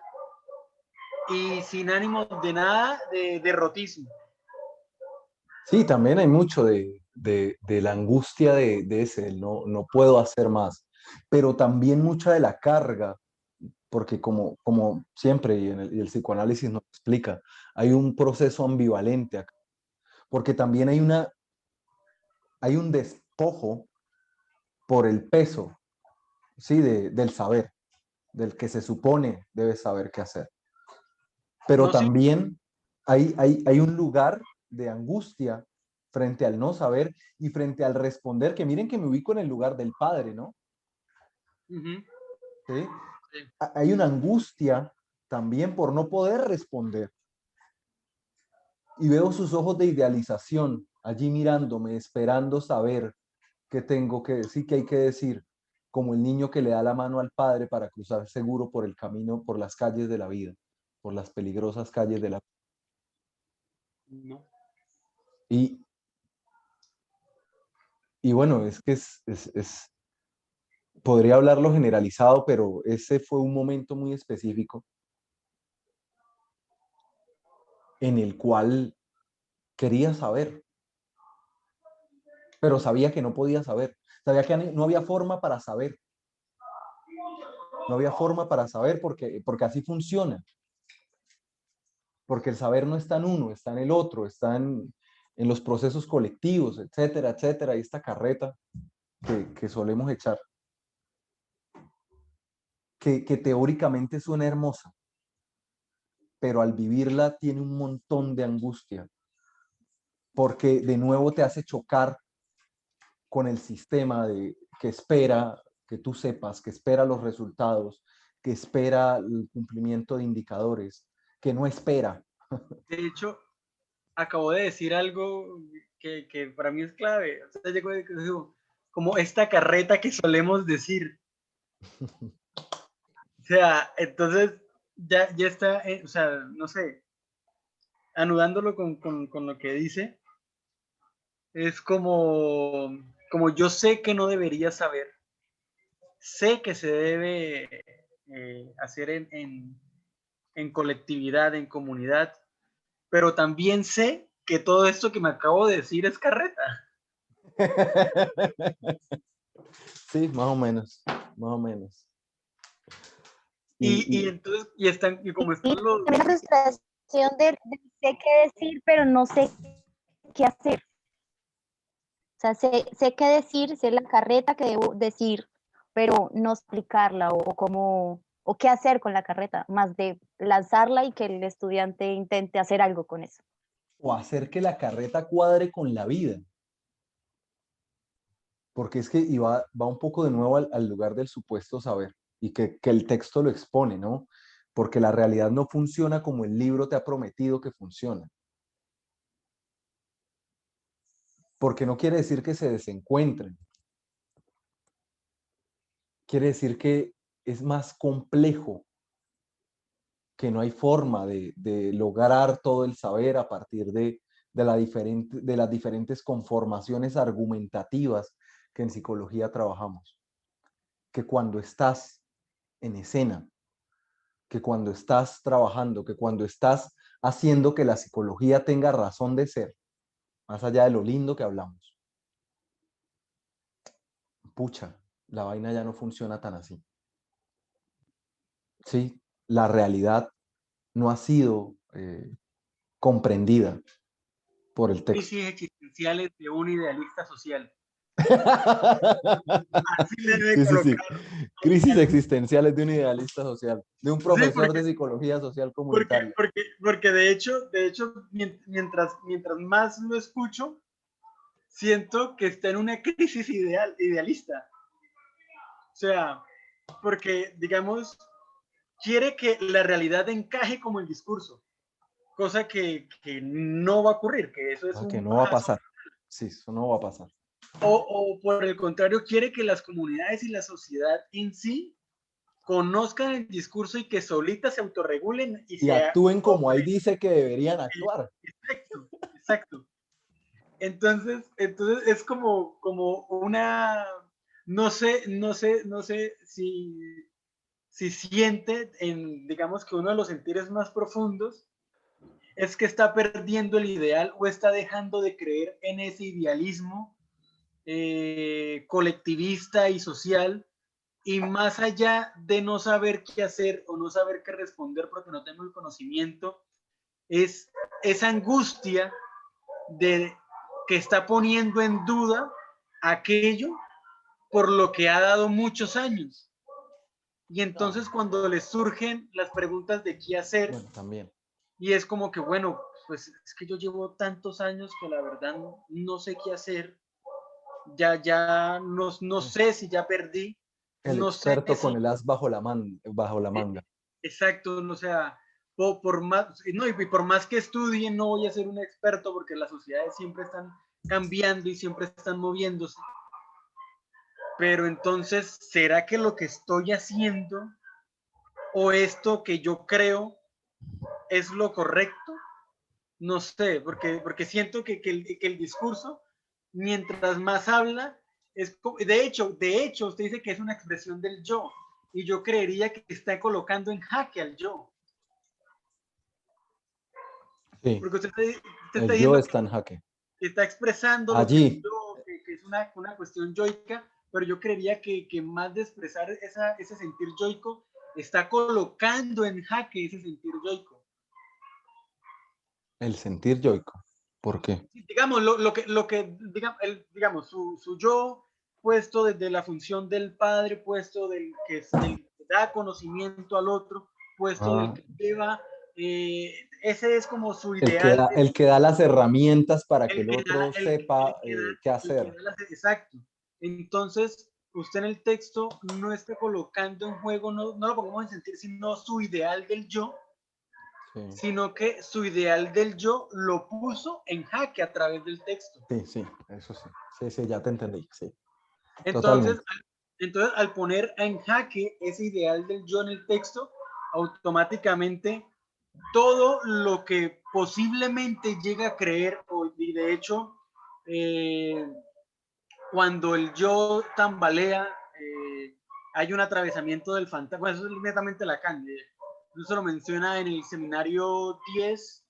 y sin ánimo de nada de derrotismo. Sí, también hay mucho de la angustia de ese, no puedo hacer más, pero también mucha de la carga, porque como siempre, y el psicoanálisis nos explica, hay un proceso ambivalente acá, porque también hay un despojo por el peso, ¿sí? Del saber, del que se supone debe saber qué hacer. Pero No sé. también hay un lugar de angustia frente al no saber y frente al responder, que miren que me ubico en el lugar del padre, ¿no? Uh-huh. ¿Sí? Sí. Hay una angustia también por no poder responder. Y veo sus ojos de idealización allí mirándome, esperando saber qué tengo que decir, qué hay que decir, como el niño que le da la mano al padre para cruzar seguro por el camino, por las calles de la vida, por las peligrosas calles de la vida. No. Y, y bueno, es que podría hablarlo generalizado, pero ese fue un momento muy específico en el cual quería saber, pero sabía que no podía saber, sabía que no había forma para saber, no había forma para saber porque así funciona, porque el saber no está en uno, está en el otro, está en los procesos colectivos, etcétera, etcétera, y esta carreta que solemos echar, que teóricamente suena hermosa, pero al vivirla tiene un montón de angustia, porque de nuevo te hace chocar con el sistema que espera que tú sepas, que espera los resultados, que espera el cumplimiento de indicadores, que no espera. De hecho, acabo de decir algo que para mí es clave. O sea, llegó como esta carreta que solemos decir. O sea, entonces ya está, o sea, no sé, anudándolo con lo que dice, es como yo sé que no debería saber, sé que se debe hacer en colectividad, en comunidad, pero también sé que todo esto que me acabo de decir es carreta. Sí, más o menos, más o menos. Y Y entonces, y como Y están los... también la frustración de sé qué decir, pero no sé qué hacer. O sea, sé qué decir, sé la carreta que debo decir, pero no explicarla o cómo, o qué hacer con la carreta, más de lanzarla y que el estudiante intente hacer algo con eso. o hacer que la carreta cuadre con la vida, porque es que y va un poco de nuevo al lugar del supuesto saber, y que el texto lo expone, ¿no? Porque la realidad no funciona como el libro te ha prometido que funciona. Porque no quiere decir que se desencuentren, quiere decir que es más complejo, que no hay forma de lograr todo el saber a partir de las diferentes conformaciones argumentativas que en psicología trabajamos. Que cuando estás en escena, que cuando estás trabajando, que cuando estás haciendo que la psicología tenga razón de ser, más allá de lo lindo que hablamos, pucha, la vaina ya no funciona tan así. Sí, la realidad no ha sido comprendida por el texto. Crisis existenciales de un idealista social. Sí, Así le debe sí, sí. colocar. Crisis existenciales de un idealista social, de un Sí, profesor de psicología social comunitaria. porque de hecho, mientras más lo escucho, siento que está en una crisis idealista. O sea, porque, digamos, quiere que la realidad encaje como el discurso, cosa que no va a ocurrir, que eso es Que un no va a pajazo. pasar. Sí, eso no va a pasar. O por el contrario, quiere que las comunidades y la sociedad en sí conozcan el discurso y que solitas se autorregulen y Y se actúen como ahí acoplen. dice que deberían actuar. Exacto, exacto. Entonces es como una, no sé si siente digamos que uno de los sentires más profundos es que está perdiendo el ideal o está dejando de creer en ese idealismo colectivista y social, y más allá de no saber qué hacer o no saber qué responder porque no tengo el conocimiento, es esa angustia de que está poniendo en duda aquello por lo que ha dado muchos años. Y entonces cuando les surgen las preguntas de qué hacer, Bueno, también. y es como que, bueno, pues es que yo llevo tantos años que la verdad no sé qué hacer, ya no sé si ya perdí, El no sé experto con si, el as bajo la manga. exacto, o sea, por más, no, y por más que estudie, no voy a ser un experto porque las sociedades siempre están cambiando y siempre están moviéndose. Pero entonces, ¿será que lo que estoy haciendo o esto que yo creo es lo correcto? No sé, porque siento que el discurso, mientras más habla, de hecho, usted dice que es una expresión del yo, y yo creería que está colocando en jaque al yo. Sí, Porque usted está el yo diciendo está en jaque. que está expresando lo que es Allí, yo, que es una cuestión yoica, pero yo creería que más de expresar ese sentir yoico, está colocando en jaque ese sentir yoico. el sentir yoico. ¿Por qué? Digamos, digamos su yo puesto desde la función del padre, puesto del que da conocimiento al otro, puesto del Ah, que lleva, ese es como su ideal. el que da las herramientas para que El el que da, otro sepa qué el que hacer. da exacto. Entonces, usted en el texto no está colocando en juego, no lo pongamos en sentir, sino su ideal del yo, Sí, sino que su ideal del yo lo puso en jaque a través del texto. sí, sí, eso sí. Sí, sí, ya te entendí. Sí, Entonces, totalmente. al poner en jaque ese ideal del yo en el texto, automáticamente todo lo que posiblemente llega a creer, y de hecho, cuando el yo tambalea, hay un atravesamiento del fantasma. Bueno, eso es netamente Lacan. Eso lo menciona en el seminario 10,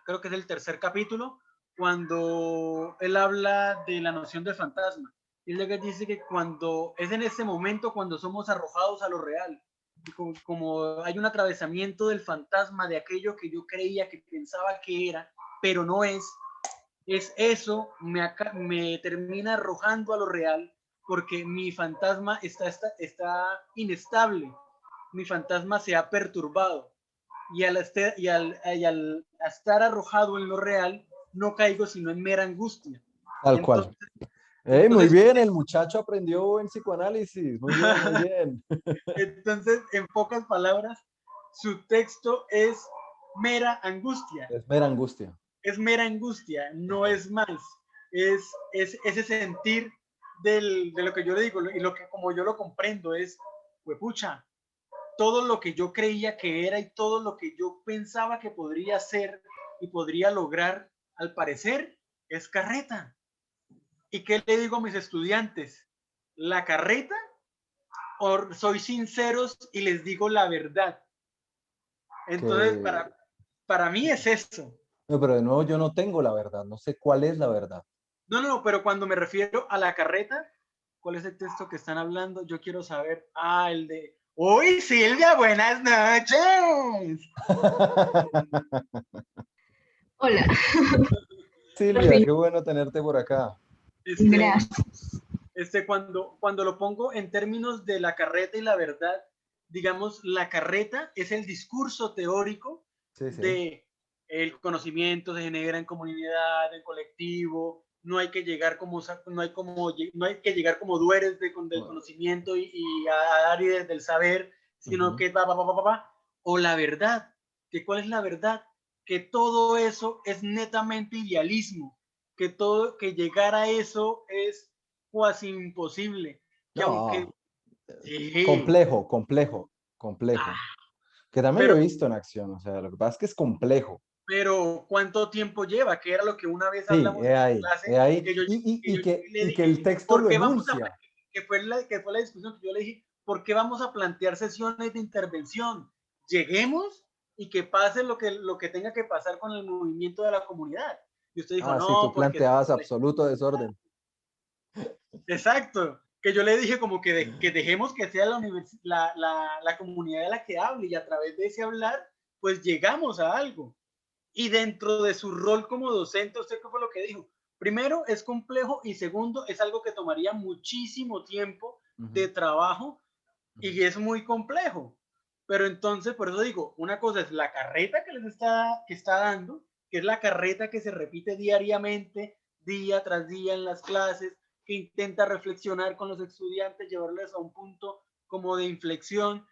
creo que es el tercer capítulo, cuando él habla de la noción del fantasma. Y él dice que cuando es en ese momento cuando somos arrojados a lo real, y como hay un atravesamiento del fantasma de aquello que yo creía, que pensaba que era, pero no es eso me termina arrojando a lo real porque mi fantasma está inestable, mi fantasma se ha perturbado y al estar arrojado en lo real no caigo sino en mera angustia. Tal cual. Entonces, Muy entonces, bien, el muchacho aprendió en psicoanálisis. Muy bien, muy bien. entonces, en pocas palabras, su texto mera angustia, Es mera angustia. es mera angustia, no es más. Es ese sentir de lo que yo le digo y lo que como yo lo comprendo es, pues pucha, todo lo que yo creía que era y todo lo que yo pensaba que podría ser y podría lograr, al parecer, es carreta. ¿Y qué le digo a mis estudiantes? La carreta o soy sinceros y les digo la verdad. Entonces, Que- para mí es eso. No, pero de nuevo yo no tengo la verdad, no sé cuál es la verdad. No, pero cuando me refiero a la carreta, ¿cuál es el texto que están hablando? Yo quiero saber, el de, ¡Uy, Silvia, buenas noches! Hola, Silvia, qué bueno tenerte por acá. gracias. Cuando lo pongo en términos de la carreta y la verdad, digamos, la carreta es el discurso teórico Sí, sí. de el conocimiento se genera en comunidad, en colectivo, no hay que llegar como dueres del conocimiento y a dar y desde el saber, sino que o la verdad, que cuál es la verdad, que todo eso es netamente idealismo, que llegar a eso es cuasi imposible, que aunque No, sí, complejo. Que también lo pero he visto en acción, o sea, lo que pasa es que es complejo. pero ¿cuánto tiempo lleva? Que era lo que una vez Sí, hablamos en he clase, ahí. que yo, que yo le Y que dije, el texto ¿por lo qué vamos a, enuncia. que fue la discusión que yo le dije, ¿por qué vamos a plantear sesiones de intervención? Lleguemos y que pase lo que tenga que pasar con el movimiento de la comunidad. Y usted dijo, Ah, sí, no, tú porque es planteabas complejo. absoluto desorden. Exacto, que yo le dije como que dejemos que sea la comunidad la que hable y a través de ese hablar, pues llegamos a algo. Y dentro de su rol como docente, ¿usted qué fue lo que dijo? Primero, es complejo y segundo, es algo que tomaría muchísimo tiempo de trabajo y es muy complejo. Pero entonces, por eso digo, una cosa es la carreta que está dando, que es la carreta que se repite diariamente, día tras día en las clases, que intenta reflexionar con los estudiantes, llevarles a un punto como de inflexión,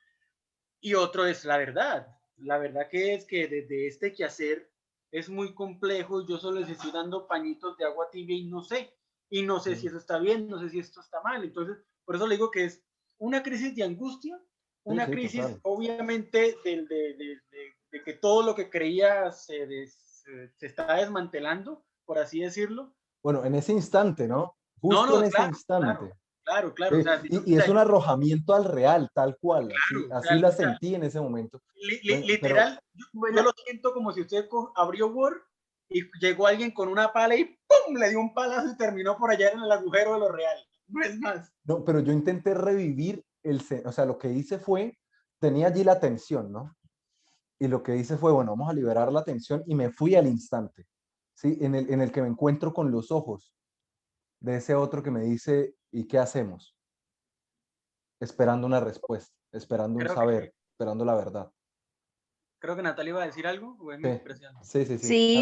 y otro es la verdad. La verdad que es que desde este quehacer es muy complejo. Yo solo les estoy dando pañitos de agua tibia y no sé. Y no sé si eso está bien, no sé si esto está mal. Entonces, por eso le digo que es una crisis de angustia, Sí, una sí, crisis total. obviamente de que todo lo que creía se está desmantelando, por así decirlo. Bueno, en ese instante, ¿no? Justo en No, ese claro, instante. claro. O sea, Y es un arrojamiento al real, tal cual. Así, claro, así la sentí en ese momento. Bueno, pero literal, yo Bueno, lo siento como si usted abrió Word y llegó alguien con una pala y ¡pum! Le dio un palazo y terminó por allá en el agujero de lo real. No es más. no, pero yo intenté revivir o sea, lo que hice fue, tenía allí la tensión, ¿no? Y lo que hice fue, bueno, vamos a liberar la tensión y me fui al instante, ¿sí? En el que me encuentro con los ojos de ese otro que me dice, ¿y qué hacemos? Esperando una respuesta, esperando un Creo saber, que, esperando la verdad. creo que Natalia iba a decir algo, o es mi Sí, impresión. sí, sí, sí. Sí,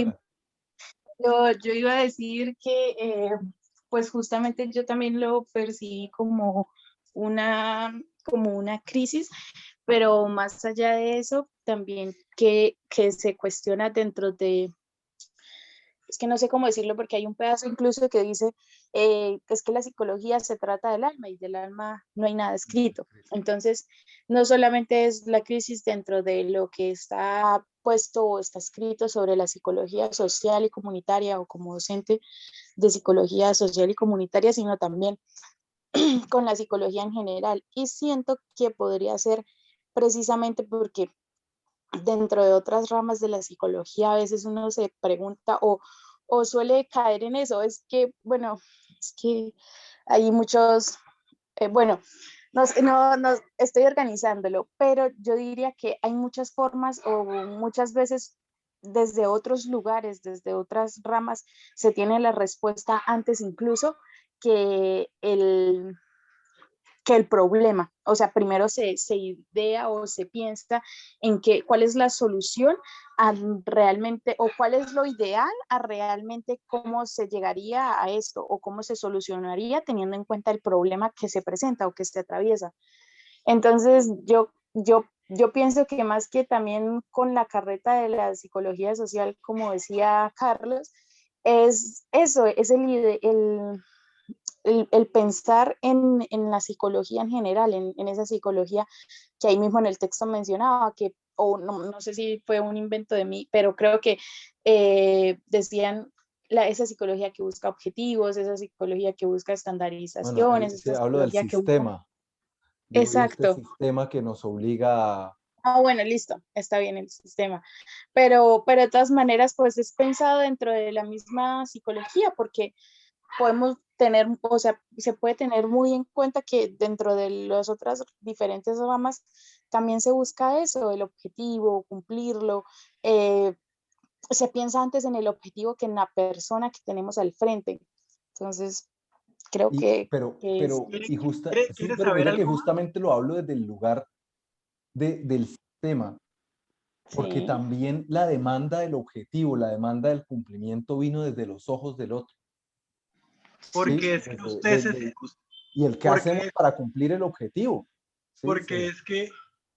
Habla. yo iba a decir que pues justamente yo también lo percibí como una crisis, pero más allá de eso, también que se cuestiona dentro de, es que no sé cómo decirlo porque hay un pedazo incluso que dice que es que la psicología se trata del alma y del alma no hay nada escrito. Entonces, no solamente es la crisis dentro de lo que está puesto o está escrito sobre la psicología social y comunitaria o como docente de psicología social y comunitaria, sino también con la psicología en general. Y siento que podría ser precisamente porque dentro de otras ramas de la psicología a veces uno se pregunta o suele caer en eso, es que, bueno, es que hay muchos, bueno, no estoy organizándolo, pero yo diría que hay muchas formas o muchas veces desde otros lugares, desde otras ramas, se tiene la respuesta antes incluso que el problema. O sea, primero se idea o se piensa en cuál es la solución a realmente, o cuál es lo ideal a realmente cómo se llegaría a esto o cómo se solucionaría teniendo en cuenta el problema que se presenta o que se atraviesa. Entonces, yo pienso que más que también con la carreta de la psicología social, como decía Carlos, es eso, es el pensar en la psicología en general, en esa psicología que ahí mismo en el texto mencionaba, que, o no sé si fue un invento de mí, pero creo que decían esa psicología que busca objetivos, esa psicología que busca Bueno, estandarizaciones, sí, esa hablo del psicología que busca... sistema. Digo, y este Exacto. sistema que nos obliga a... Ah, bueno, listo, está bien el sistema. Pero de todas maneras, pues es pensado dentro de la misma psicología, porque podemos tener, o sea, se puede tener muy en cuenta que dentro de las otras diferentes ramas también se busca eso, el objetivo, cumplirlo. eh, Se piensa antes en el objetivo que en la persona que tenemos al frente. Entonces, creo que es... Sí, ¿Quieres pero saber mira que algo más? justamente lo hablo desde el lugar del sistema, porque Sí, también la demanda del objetivo, la demanda del cumplimiento vino desde los ojos del otro, ¿sí? Porque es que usted Y el qué hacemos porque, para cumplir el objetivo, ¿sí? porque es que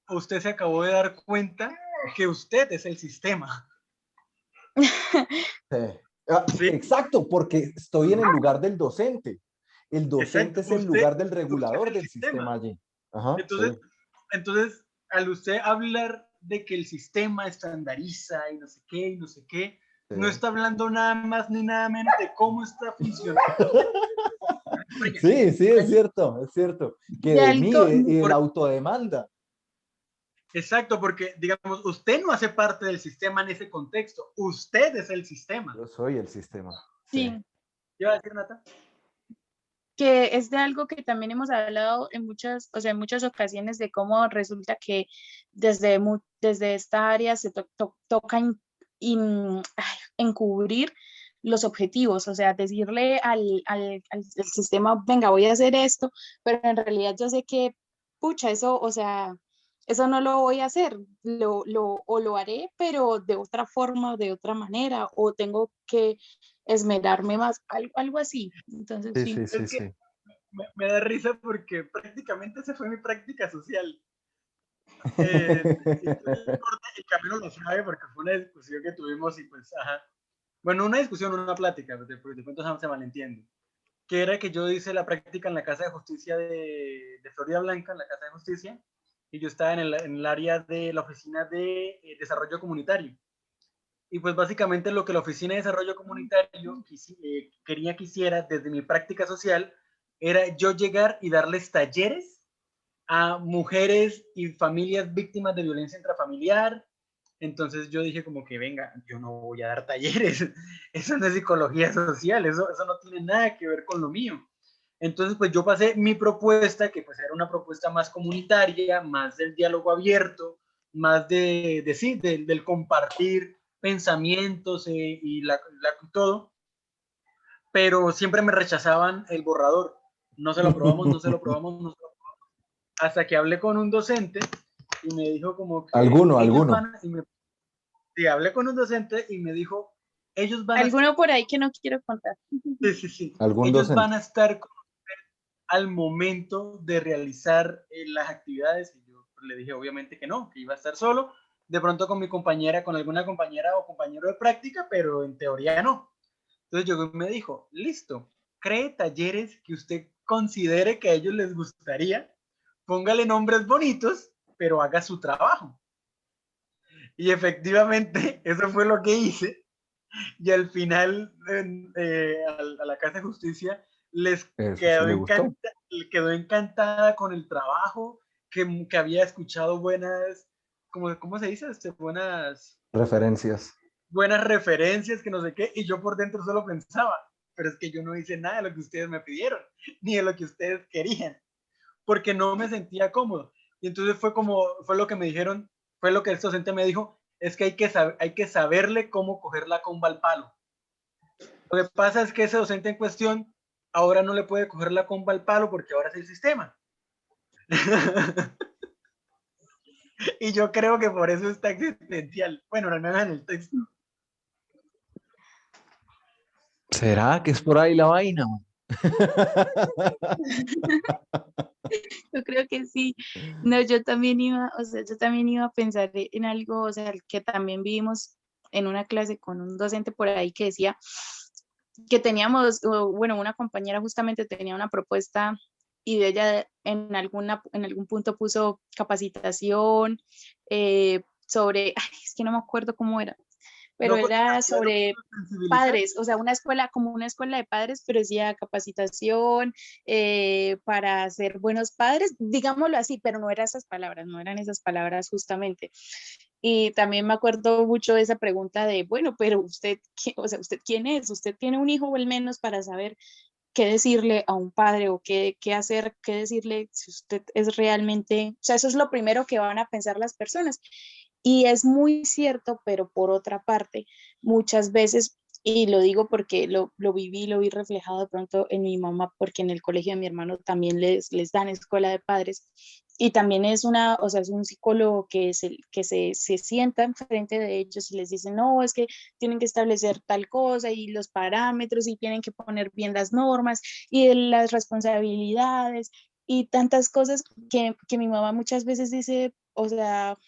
usted se acabó de dar cuenta que usted es el sistema. Sí. Ah, Sí, exacto, porque estoy en el lugar del docente. El docente exacto. es el Usted lugar del es regulador el del sistema sistema. allí. Ajá, sí. Entonces, al usted hablar de que el sistema estandariza y no sé qué, no Sí. está hablando nada más ni nada menos de cómo está funcionando. Sí, sí, es cierto, es cierto. Que de de mí algo, y de la autodemanda. Exacto, porque, digamos, usted no hace parte del sistema en ese contexto. Usted es el sistema. Yo soy el sistema. Sí. sí, ¿Qué iba a decir, Nata? que es de algo que también hemos hablado en muchas, o sea, en muchas ocasiones de cómo resulta que desde esta área se toca encubrir los objetivos, o sea, decirle al sistema, venga, voy a hacer esto, pero en realidad yo sé que, pucha, eso, o sea, eso no lo voy a hacer, o lo haré, pero de otra forma o de otra manera, o tengo que esmerarme más, algo así. Entonces, Sí, sí. sí, sí, Es que sí. me da risa porque prácticamente esa fue mi práctica social. El camino lo sabe porque fue una discusión que tuvimos y pues, ajá. Bueno, una discusión, una plática, porque de pronto se malentiende. Que era que yo hice la práctica en la Casa de Justicia de Florida Blanca, en la Casa de Justicia, y yo estaba en el área de la Oficina de Desarrollo Comunitario. Y pues básicamente lo que la Oficina de Desarrollo Comunitario quería que hiciera desde mi práctica social era yo llegar y darles talleres a mujeres y familias víctimas de violencia intrafamiliar. Entonces yo dije como que venga, yo no voy a dar talleres, eso no es psicología social, eso no tiene nada que ver con lo mío. Entonces pues yo pasé mi propuesta, que pues era una propuesta más comunitaria, más del diálogo abierto, más sí, del compartir pensamientos todo, pero siempre me rechazaban el borrador. No se lo aprobamos, no se lo aprobamos, no se lo aprobamos. Hasta que hablé con un docente y me dijo como que ellos Alguno. van, sí, hablé con un docente y me dijo, ellos van a, Alguno por ahí que no quiero contar. sí, Algún ellos van docente. a estar con al momento de realizar las actividades. Y yo le dije obviamente que no, que iba a estar solo, de pronto con mi compañera, con alguna compañera o compañero de práctica, pero en teoría no. Entonces llegó y me dijo, listo, cree talleres que usted considere que a ellos les gustaría, póngale nombres bonitos, pero haga su trabajo. Y efectivamente, eso fue lo que hice. Y al final, a la Casa de Justicia les Eso sí le gustó. quedó encantada con el trabajo, que había escuchado buenas, ¿cómo se dice? Referencias. Buenas referencias, que no sé qué, y yo por dentro solo pensaba, pero es que yo no hice nada de lo que ustedes me pidieron, ni de lo que ustedes querían, porque no me sentía cómodo. Y entonces fue lo que me dijeron, fue lo que el docente me dijo, es que hay que saberle cómo coger la comba al palo. Lo que pasa es que ese docente en cuestión ahora no le puede coger la comba al palo porque ahora es el sistema. Y yo creo que por eso está existencial. Bueno, al menos en el texto. ¿Será que es por ahí la vaina? Yo creo que sí. No, yo también iba, o sea, yo también iba a pensar en algo, o sea, que también vivimos en una clase con un docente por ahí que decía que teníamos, bueno, una compañera justamente tenía una propuesta y de ella en algún punto puso capacitación sobre, ay, es que no me acuerdo cómo era, pero No, pues, era sobre sensibilizar. padres, o sea, una escuela, como una escuela de padres, pero decía capacitación para ser buenos padres, digámoslo así, pero no eran esas palabras, no eran esas palabras justamente. Y también me acuerdo mucho de esa pregunta de, bueno, pero usted, o sea, ¿usted quién es? ¿Usted tiene un hijo o al menos para saber qué decirle a un padre o qué hacer, qué decirle si usted es realmente, o sea, eso es lo primero que van a pensar las personas. Y es muy cierto, pero por otra parte, muchas veces, y lo digo porque lo viví, lo vi reflejado de pronto en mi mamá, porque en el colegio de mi hermano también les dan escuela de padres, y también es una, o sea, es un psicólogo que se sienta enfrente de ellos y les dice, no, es que tienen que establecer tal cosa y los parámetros y tienen que poner bien las normas y las responsabilidades y tantas cosas que mi mamá muchas veces dice, o sea,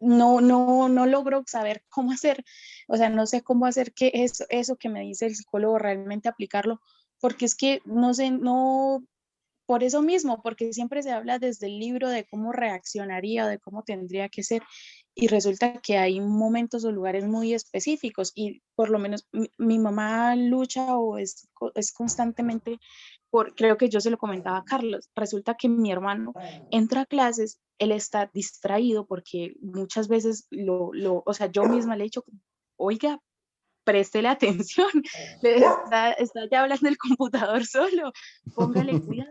no logro saber cómo hacer, o sea, no sé cómo hacer que eso que me dice el psicólogo realmente aplicarlo, porque es que no sé, no, por eso mismo, porque siempre se habla desde el libro de cómo reaccionaría o de cómo tendría que ser, y resulta que hay momentos o lugares muy específicos, y por lo menos mi mamá lucha o es constantemente creo que yo se lo comentaba a Carlos, resulta que mi hermano entra a clases, él está distraído porque muchas veces o sea, yo misma le he dicho, oiga, préstele atención, está ya hablando el computador solo, póngale cuidado.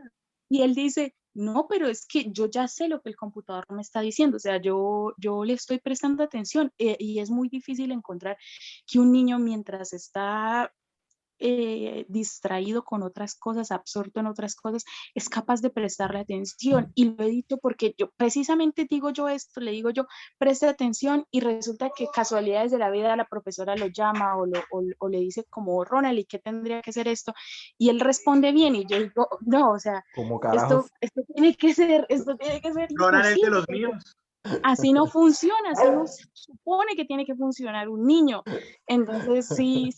Y él dice, no, pero es que yo ya sé lo que el computador me está diciendo, o sea, yo le estoy prestando atención y es muy difícil encontrar que un niño mientras está distraído con otras cosas, absorto en otras cosas, es capaz de prestarle atención. Y lo he dicho porque yo precisamente digo yo esto, le digo yo, preste atención y resulta que casualidades de la vida la profesora lo llama o le dice como, Ronald, ¿y qué tendría que ser esto? Y él responde bien y yo digo, no, o sea, Como carajos. esto tiene que ser Ronald es de imposible. los míos. Así no funciona, así no se supone que tiene que funcionar un niño. Entonces, sí,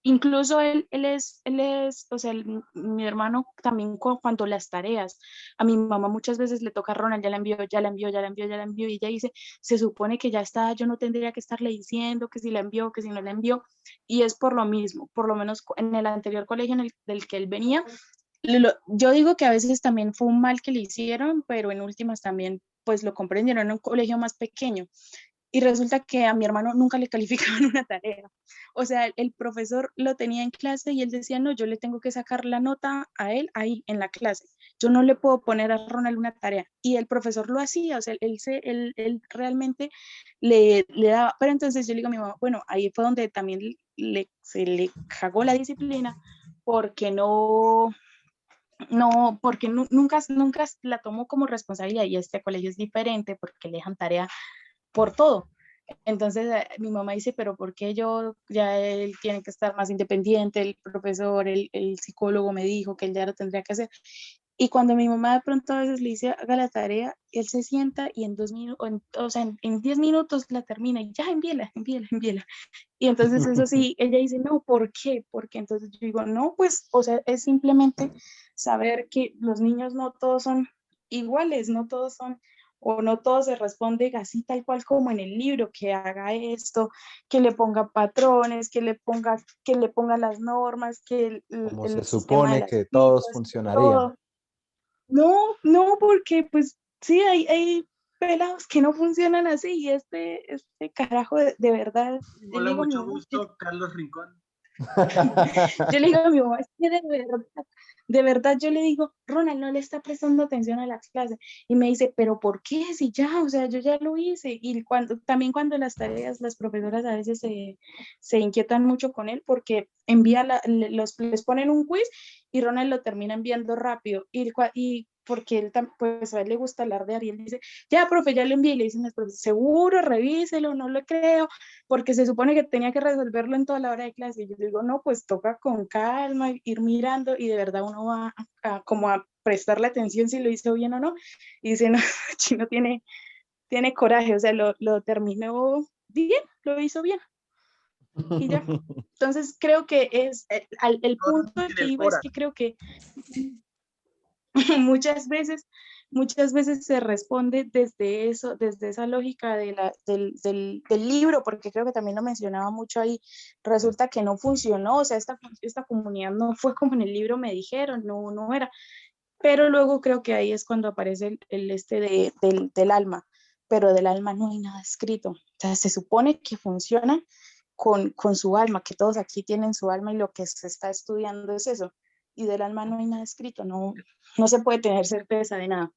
incluso o sea, mi hermano también cuando las tareas, a mi mamá muchas veces le toca a Ronald, ya la envió, ya la envió, ya la envió, ya la envió, y ella dice, se supone que ya está, yo no tendría que estarle diciendo que si la envió, que si no la envió, y es por lo mismo, por lo menos en el anterior colegio del que él venía, yo digo que a veces también fue un mal que le hicieron, pero en últimas también pues lo comprendieron en un colegio más pequeño. Y resulta que a mi hermano nunca le calificaban una tarea. O sea, el profesor lo tenía en clase y él decía, no, yo le tengo que sacar la nota a él ahí en la clase. Yo no le puedo poner a Ronald una tarea. Y el profesor lo hacía, o sea, él realmente le daba. Pero entonces yo le digo a mi mamá, bueno, ahí fue donde también se le cagó la disciplina porque porque nunca la tomó como responsabilidad y este colegio es diferente porque le dejan tarea por todo. Entonces mi mamá dice, pero ¿por qué ya él tiene que estar más independiente? El profesor, el psicólogo me dijo que él ya lo tendría que hacer. Y cuando mi mamá de pronto a veces le dice, haga la tarea, él se sienta y en 2 minutos, o sea, en 10 minutos la termina y ya envíela, envíela, envíela. Y entonces eso sí, ella dice, no, ¿por qué? Porque entonces yo digo, no, pues, o sea, es simplemente saber que los niños no todos son iguales, no todos son, o no todos se responden así tal cual como en el libro, que haga esto, que le ponga patrones, que le ponga las normas, que Como se el sistema de supone las que todos citas, funcionarían. todo. No, porque pues sí, hay pelados que no funcionan así y este carajo de verdad, yo le Hola, digo a mi mucho mamá, gusto, Carlos Rincón. yo le digo a mi mamá, es que de verdad yo le digo, Ronald no le está prestando atención a las clases. Y me dice, pero ¿por qué? Si ya, o sea, yo ya lo hice. Y también cuando las tareas, las profesoras a veces se inquietan mucho con él porque les ponen un quiz y Ronald lo termina enviando rápido. Y porque pues a él le gusta alardear y él dice, ya, profe, ya lo envié. Y le dicen las profes, seguro, revíselo, no lo creo porque se supone que tenía que resolverlo en toda la hora de clase. Y yo digo, no, pues toca con calma, ir mirando y de verdad uno va como a prestarle atención si lo hizo bien o no. Y dice, no, Chino tiene coraje, o sea, lo terminó bien, lo hizo bien y ya. Entonces creo que es el punto al En que el iba es Cora. que creo que muchas veces muchas veces se responde desde eso, desde esa lógica del libro, porque creo que también lo mencionaba mucho ahí, resulta que no funcionó, o sea, esta comunidad no fue como en el libro me dijeron, no era, pero luego creo que ahí es cuando aparece del alma, pero del alma no hay nada escrito, o sea, se supone que funciona con su alma, que todos aquí tienen su alma y lo que se está estudiando es eso, y del alma no hay nada escrito, no se puede tener certeza de nada.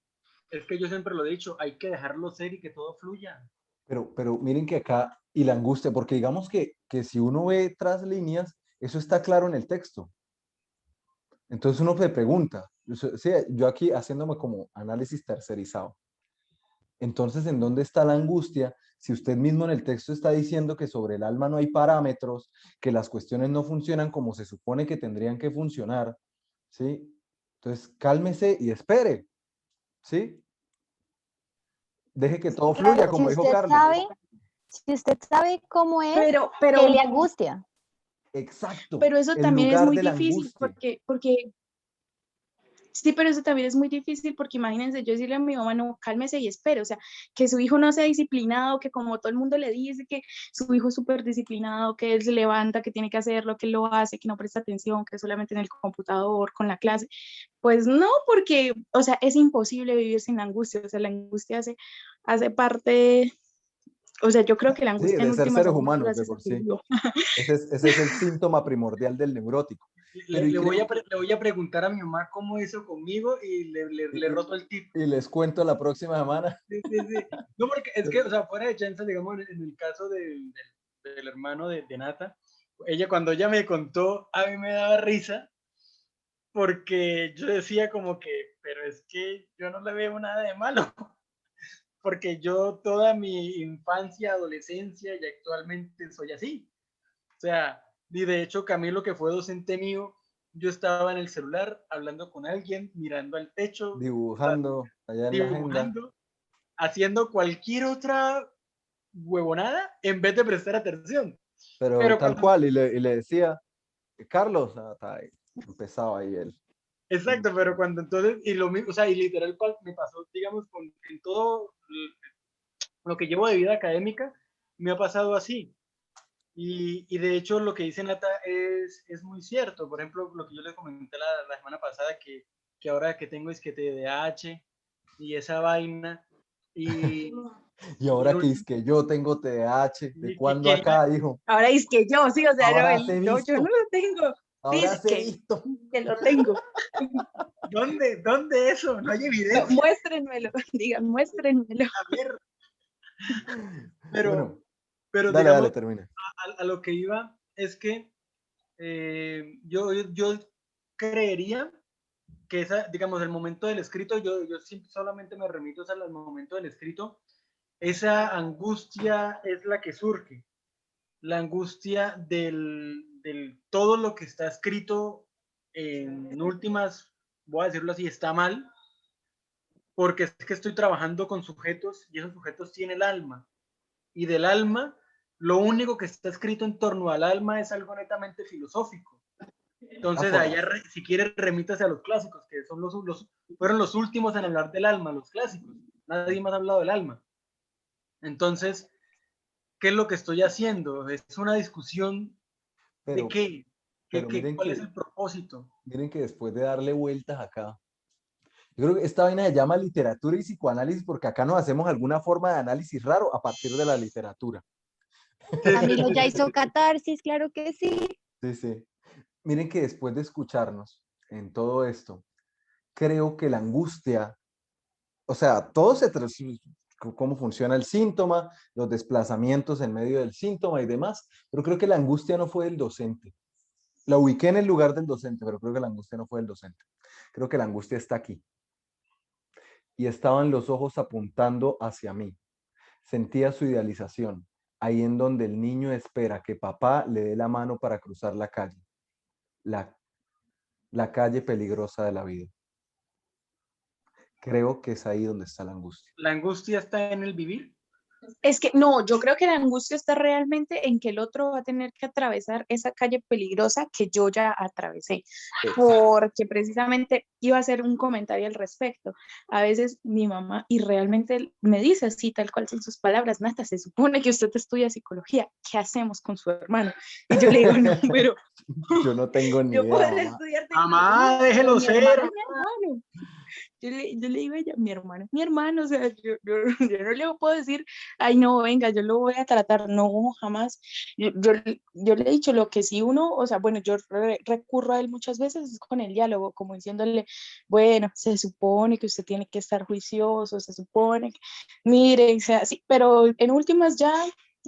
Es que yo siempre lo he dicho, hay que dejarlo ser y que todo fluya. Pero miren que acá, y la angustia, porque digamos que si uno ve tras líneas, eso está claro en el texto. Entonces uno se pregunta, sí, yo aquí haciéndome como análisis tercerizado. Entonces, ¿en dónde está la angustia? Si usted mismo en el texto está diciendo que sobre el alma no hay parámetros, que las cuestiones no funcionan como se supone que tendrían que funcionar, ¿sí? Entonces, cálmese y espere, ¿sí? Deje que todo Claro, fluya, como dijo Carlos. si usted sabe cómo es, Pero, que le angustia. Exacto, pero eso el también es lugar muy de la difícil angustia. porque sí, pero eso también es muy difícil porque imagínense yo decirle a mi mamá, no, cálmese y espere, o sea, que su hijo no sea disciplinado, que como todo el mundo le dice que su hijo es súper disciplinado, que él se levanta, que tiene que hacer lo que él lo hace, que no presta atención, que solamente en el computador, con la clase, pues no, porque, o sea, es imposible vivir sin angustia, o sea, la angustia hace parte, o sea, yo creo que la Sí, angustia en de ser últimas seres a uno lo humanos de hace por sentir sí. vivo. Ese es el síntoma primordial del neurótico. Pero Le voy a preguntar a mi mamá cómo hizo conmigo y le roto el tip. y les cuento la próxima semana. Sí, sí, sí. No, porque es que, o sea, fuera de chance, digamos, en el caso del hermano de Nata, cuando ella me contó, a mí me daba risa, porque yo decía como que, pero es que yo no le veo nada de malo, porque yo toda mi infancia, adolescencia y actualmente soy así. O sea, y de hecho Camilo, que fue docente mío, yo estaba en el celular hablando con alguien, mirando al techo, Dibujando allá en la agenda. dibujando, haciendo cualquier otra huevonada en vez de prestar atención. Pero Pero tal cuando, cual, y le decía, Carlos, empezaba ahí él. exacto, pero cuando entonces, y lo mismo, o sea, y literal me pasó, digamos, en todo lo que llevo de vida académica, me ha pasado así. Y de hecho lo que dice Nata es muy cierto. Por ejemplo, lo que yo les comenté la semana pasada, que ahora que tengo es que TDAH y esa vaina. Y, Y y ahora que es que yo tengo TDAH, ¿de cuándo que acá, hijo? Ahora es que yo, sí, o sea, no, Ahora se yo no visto, lo tengo, ahora dice se visto. que lo tengo. ¿Dónde eso? No hay No, evidencia. muéstrenmelo, digan, muéstrenmelo. A ver, pero, Bueno, pero dale, digamos, termina. a lo que iba es que yo creería que esa, digamos, el momento del escrito, yo siempre solamente me remito al momento del escrito, esa angustia es la que surge, la angustia del todo lo que está escrito en últimas, voy a decirlo así, está mal, porque es que estoy trabajando con sujetos y esos sujetos tienen el alma, y del alma, lo único que está escrito en torno al alma es algo netamente filosófico. Entonces, allá, si quieres, remítase a los clásicos, que son fueron los últimos en hablar del alma, los clásicos. Nadie más ha hablado del alma. Entonces, ¿qué es lo que estoy haciendo? Es una discusión de Pero, qué, pero cuál es el propósito. miren que después de darle vueltas acá, yo creo que esta vaina se llama literatura y psicoanálisis porque acá nos hacemos alguna forma de análisis raro a partir de la literatura. Camilo ya hizo catarsis, claro que sí. Sí, sí. Miren que después de escucharnos en todo esto, creo que la angustia, o sea, todo cómo funciona el síntoma, los desplazamientos en medio del síntoma y demás, pero creo que la angustia no fue del docente. La ubiqué en el lugar del docente, pero creo que la angustia no fue del docente. Creo que la angustia está aquí. Y estaban los ojos apuntando hacia mí. Sentía su idealización, ahí en donde el niño espera que papá le dé la mano para cruzar la calle. La calle peligrosa de la vida. Creo que es ahí donde está la angustia. La angustia está en el vivir. Es que no, yo creo que la angustia está realmente en que el otro va a tener que atravesar esa calle peligrosa que yo ya atravesé, porque precisamente iba a hacer un comentario al respecto. A veces mi mamá, y realmente me dice así, tal cual son sus palabras: Nata, se supone que usted estudia psicología, ¿qué hacemos con su hermano? Y yo le digo, no, pero Yo no tengo ni yo puedo idea, mamá. estudiar Mamá, tecnología, pero déjelo mi ser. hermano es mi hermano. Yo le digo a ella, mi hermano, o sea, yo no le puedo decir, ay, no, venga, yo lo voy a tratar, no, jamás. Yo le he dicho lo que si uno, o sea, bueno, yo recurro a él muchas veces es con el diálogo, como diciéndole, bueno, se supone que usted tiene que estar juicioso, se supone que, mire, o sea, sí, pero en últimas ya,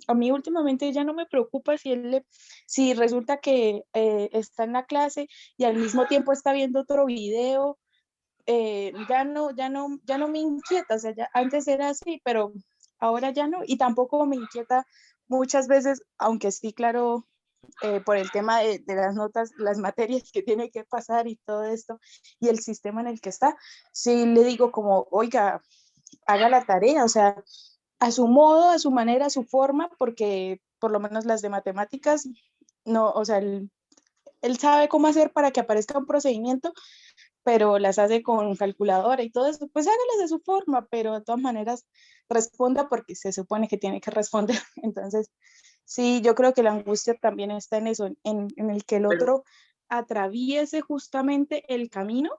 a mí últimamente ya no me preocupa si resulta que está en la clase y al mismo tiempo está viendo otro video, ya no me inquieta, o sea, antes era así, pero ahora ya no, y tampoco me inquieta muchas veces, aunque sí, claro, por el tema de las notas, las materias que tiene que pasar y todo esto, y el sistema en el que está, sí le digo como, oiga, haga la tarea, o sea, a su modo, a su manera, a su forma, porque por lo menos las de matemáticas, no, o sea, él sabe cómo hacer para que aparezca un procedimiento, pero las hace con calculadora y todo eso, pues hágalas de su forma, pero de todas maneras responda porque se supone que tiene que responder. Entonces, sí, yo creo que la angustia también está en eso, en el que el Pero, otro atraviese justamente el camino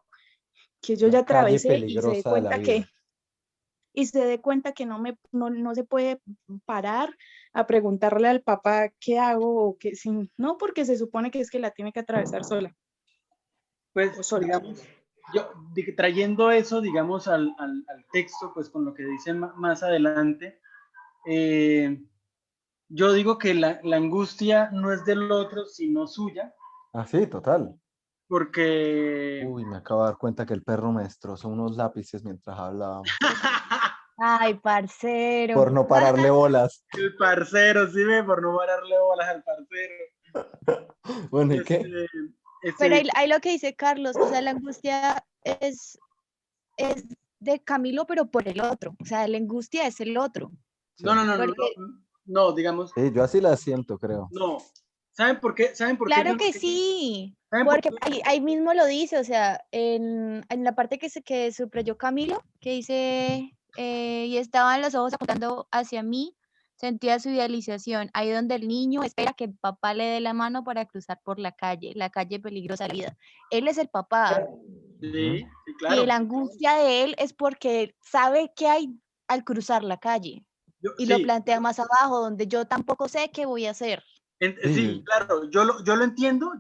que yo La ya calle atravesé peligrosa de la vida. y se dé cuenta que no se puede parar a preguntarle al papá qué hago o qué, no, porque se supone que es que la tiene que atravesar sola o pues, solo. digamos, trayendo eso, digamos, al texto, pues con lo que dicen más adelante, yo digo que la angustia no es del otro, sino suya, Ah, sí, total. porque... Uy, me acabo de dar cuenta que el perro me destrozó unos lápices mientras hablábamos. Ay, parcero. Por no pararle bolas. El parcero, sí ve, por no pararle bolas al parcero. Bueno, ¿y qué? Pero ahí lo que dice Carlos, o sea, la angustia es de Camilo, pero por el otro. O sea, la angustia es el otro. Sí. No, digamos, Sí, yo así la siento, creo. no. ¿Saben por qué? ¿Saben por qué Claro yo no que sé? sí, ¿Saben por porque qué? ahí mismo lo dice, o sea, en la parte que subrayó Camilo, que dice, y estaban los ojos apuntando hacia mí, sentía su idealización, ahí donde el niño espera que el papá le dé la mano para cruzar por la calle peligrosa de la vida. Él es el papá, Sí, sí, y claro. la angustia de él es porque sabe qué hay al cruzar la calle, y lo Sí, plantea más abajo, donde yo tampoco sé qué voy a hacer. sí, Sí, claro, yo lo entiendo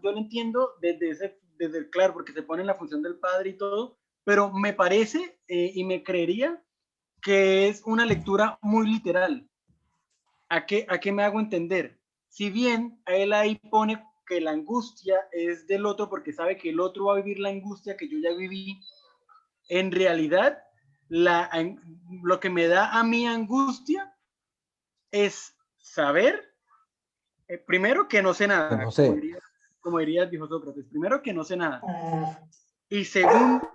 desde el claro, porque se pone en la función del padre y todo, pero me parece y me creería que es una lectura muy literal. ¿A qué me hago entender? Si bien él ahí pone que la angustia es del otro porque sabe que el otro va a vivir la angustia que yo ya viví, en realidad lo que me da a mí angustia es saber, primero que no sé que no nada, sé. como diría el viejo Sócrates, primero que no sé nada, y segundo,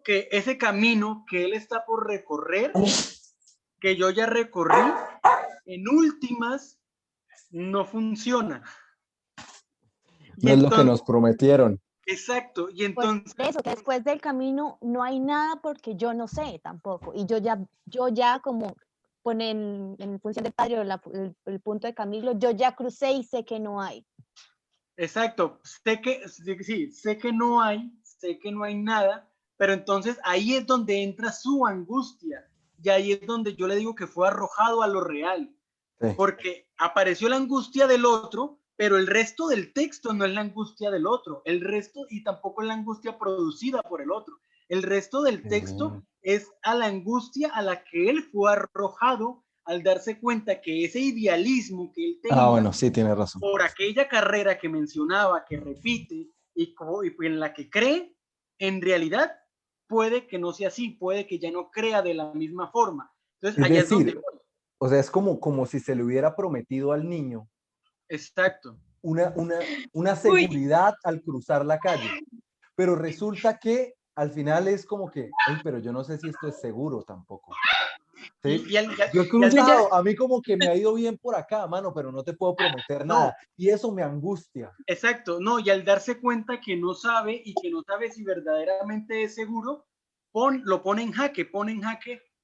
que ese camino que él está por recorrer, que yo ya recorrí, en últimas no funciona. Y No es lo que entonces, nos prometieron. exacto, y Por entonces, eso, que después del camino no hay nada porque yo no sé tampoco. Y yo ya como pone en función del padre o el punto de Camilo, yo ya crucé y sé que no hay. exacto, sí, sé que no hay nada, pero entonces ahí es donde entra su angustia, y ahí es donde yo le digo que fue arrojado a lo real, Sí. porque apareció la angustia del otro, pero el resto del texto no es la angustia del otro, el resto y tampoco es la angustia producida por el otro, el resto del texto es a la angustia a la que él fue arrojado al darse cuenta que ese idealismo que él Ah, tenía bueno, sí, tiene razón. por aquella carrera que mencionaba, que repite y en la que cree, en realidad puede que no sea así, puede que ya no crea de la misma forma. Entonces, Es allá es donde decir, voy. o sea, es como si se le hubiera prometido al niño Exacto. una, una, una Uy, seguridad al cruzar la calle, pero resulta que al final es como que, hey, pero yo no sé si esto es seguro tampoco. ¿sí? Y Yo he y al- cruzado, a mí como que me ha ido bien por acá, mano, pero no te puedo prometer No. nada. Y eso me angustia. Exacto, no, y al darse cuenta que no sabe y que no sabe si verdaderamente es seguro, lo pone en jaque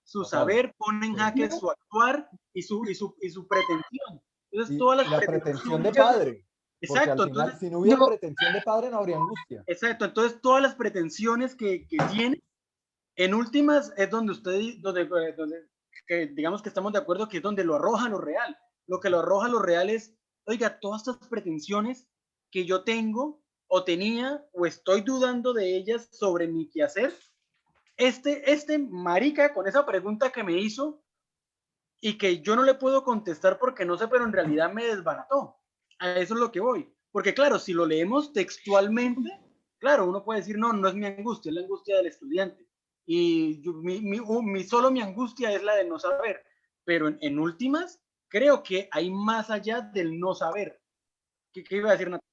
su Total. saber, pone en Sí. jaque su actuar y su pretensión. Entonces, todas Y las la pretensión de pretensiones, padre. Porque al exacto, final, entonces, si no hubiera Yo, pretensión de padre, no habría angustia. exacto, entonces todas las pretensiones que tiene, en últimas es donde que digamos que estamos de acuerdo que es donde lo arroja lo real. Lo que lo arroja lo real es, oiga, todas estas pretensiones que yo tengo o tenía o estoy dudando de ellas sobre mi quehacer, este marica con esa pregunta que me hizo y que yo no le puedo contestar porque no sé, pero en realidad me desbarató. A eso es lo que voy. Porque claro, si lo leemos textualmente, claro, uno puede decir, no, no es mi angustia, es la angustia del estudiante. Y solo mi angustia es la de no saber. Pero en últimas, creo que hay más allá del no saber. ¿Qué iba a decir, Natalia?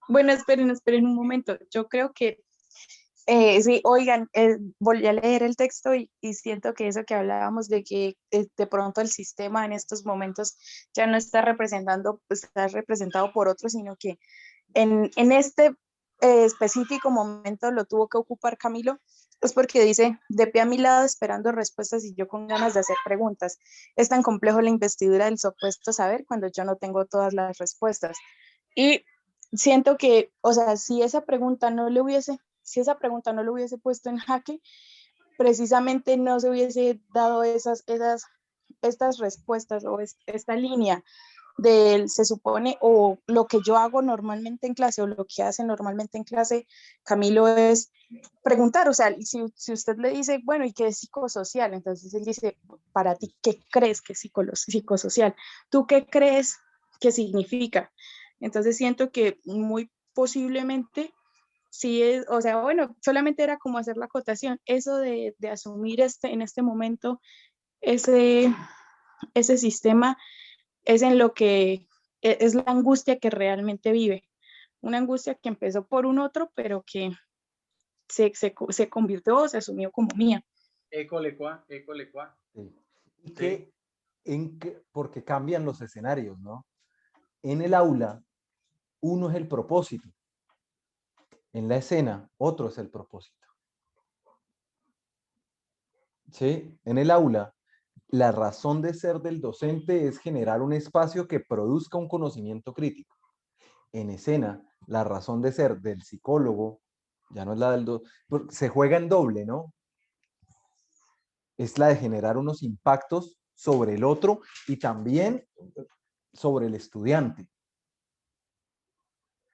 bueno, esperen un momento. Yo creo que sí, oigan, volví a leer el texto y siento que eso que hablábamos de que de pronto el sistema en estos momentos ya no está representando, pues, está representado por otros, sino que en este específico momento lo tuvo que ocupar Camilo, pues porque dice, de pie a mi lado esperando respuestas y yo con ganas de hacer preguntas. Es tan complejo la investidura del supuesto saber cuando yo no tengo todas las respuestas. Y siento que, o sea, si esa pregunta no lo hubiese puesto en jaque, precisamente no se hubiese dado estas respuestas o esta línea del se supone o lo que yo hago normalmente en clase o lo que hace normalmente en clase Camilo es preguntar, o sea, si usted le dice, bueno, ¿y qué es psicosocial? Entonces él dice, para ti, ¿qué crees que es psicosocial? ¿Tú qué crees que significa? Entonces siento que muy posiblemente sí es, o sea, bueno, solamente era como hacer la acotación, eso de asumir en este momento ese, ese sistema es en lo que es la angustia que realmente vive. Una angustia que empezó por un otro, pero que se convirtió, se asumió como mía. École qua, école qua. Sí. Y Sí. que, porque cambian los escenarios, ¿no? En el aula, uno es el propósito. En la escena, otro es el propósito. ¿Sí? En el aula, la razón de ser del docente es generar un espacio que produzca un conocimiento crítico. En escena, la razón de ser del psicólogo, ya no es la se juega en doble, ¿no? Es la de generar unos impactos sobre el otro y también sobre el estudiante,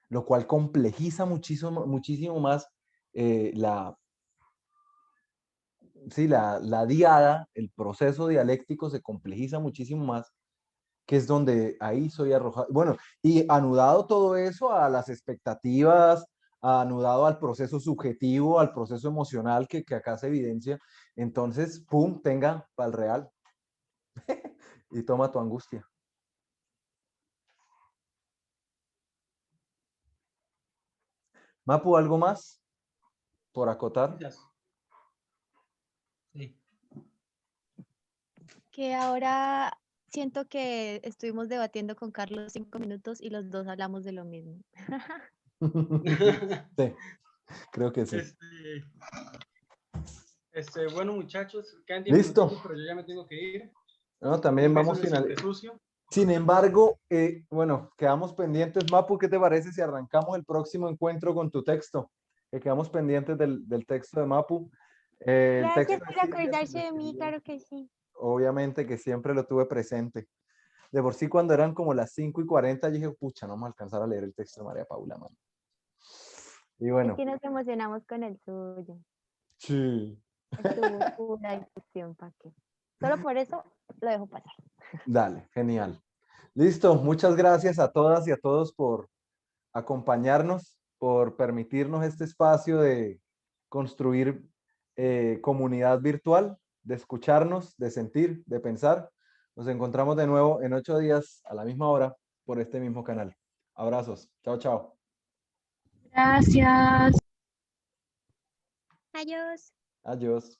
lo cual complejiza muchísimo más la diada, el proceso dialéctico se complejiza muchísimo más, que es donde ahí soy arrojado. Bueno, y anudado todo eso a las expectativas, anudado al proceso subjetivo, al proceso emocional que acá se evidencia. Entonces, pum, tenga para el real y toma tu angustia. Mapu, ¿algo más por acotar? Sí. Que ahora siento que estuvimos debatiendo con Carlos 5 minutos y los dos hablamos de lo mismo. Sí, creo que sí. Bueno, muchachos, quedan 10 Listo. minutitos, pero yo ya me tengo que ir. No, también Un beso vamos en el final. siempre sucio. Sin embargo, bueno, quedamos pendientes. Mapu, ¿qué te parece si arrancamos el próximo encuentro con tu texto? Que quedamos pendientes del texto de Mapu. El Gracias texto de por Silvia se acordarse lo de mí, escribió. claro que sí. Obviamente que siempre lo tuve presente. De por sí, cuando eran como las 5:40, dije, pucha, no vamos a alcanzar a leer el texto de María Paula, mano. Y Es bueno, que nos emocionamos con el suyo. sí. Estuvo pura discusión, ¿para qué? Solo por eso lo dejo pasar. Dale, genial. Listo, muchas gracias a todas y a todos por acompañarnos, por permitirnos este espacio de construir comunidad virtual, de escucharnos, de sentir, de pensar. Nos encontramos de nuevo en 8 días a la misma hora por este mismo canal. Abrazos. Chao, chao. Gracias. Adiós. Adiós.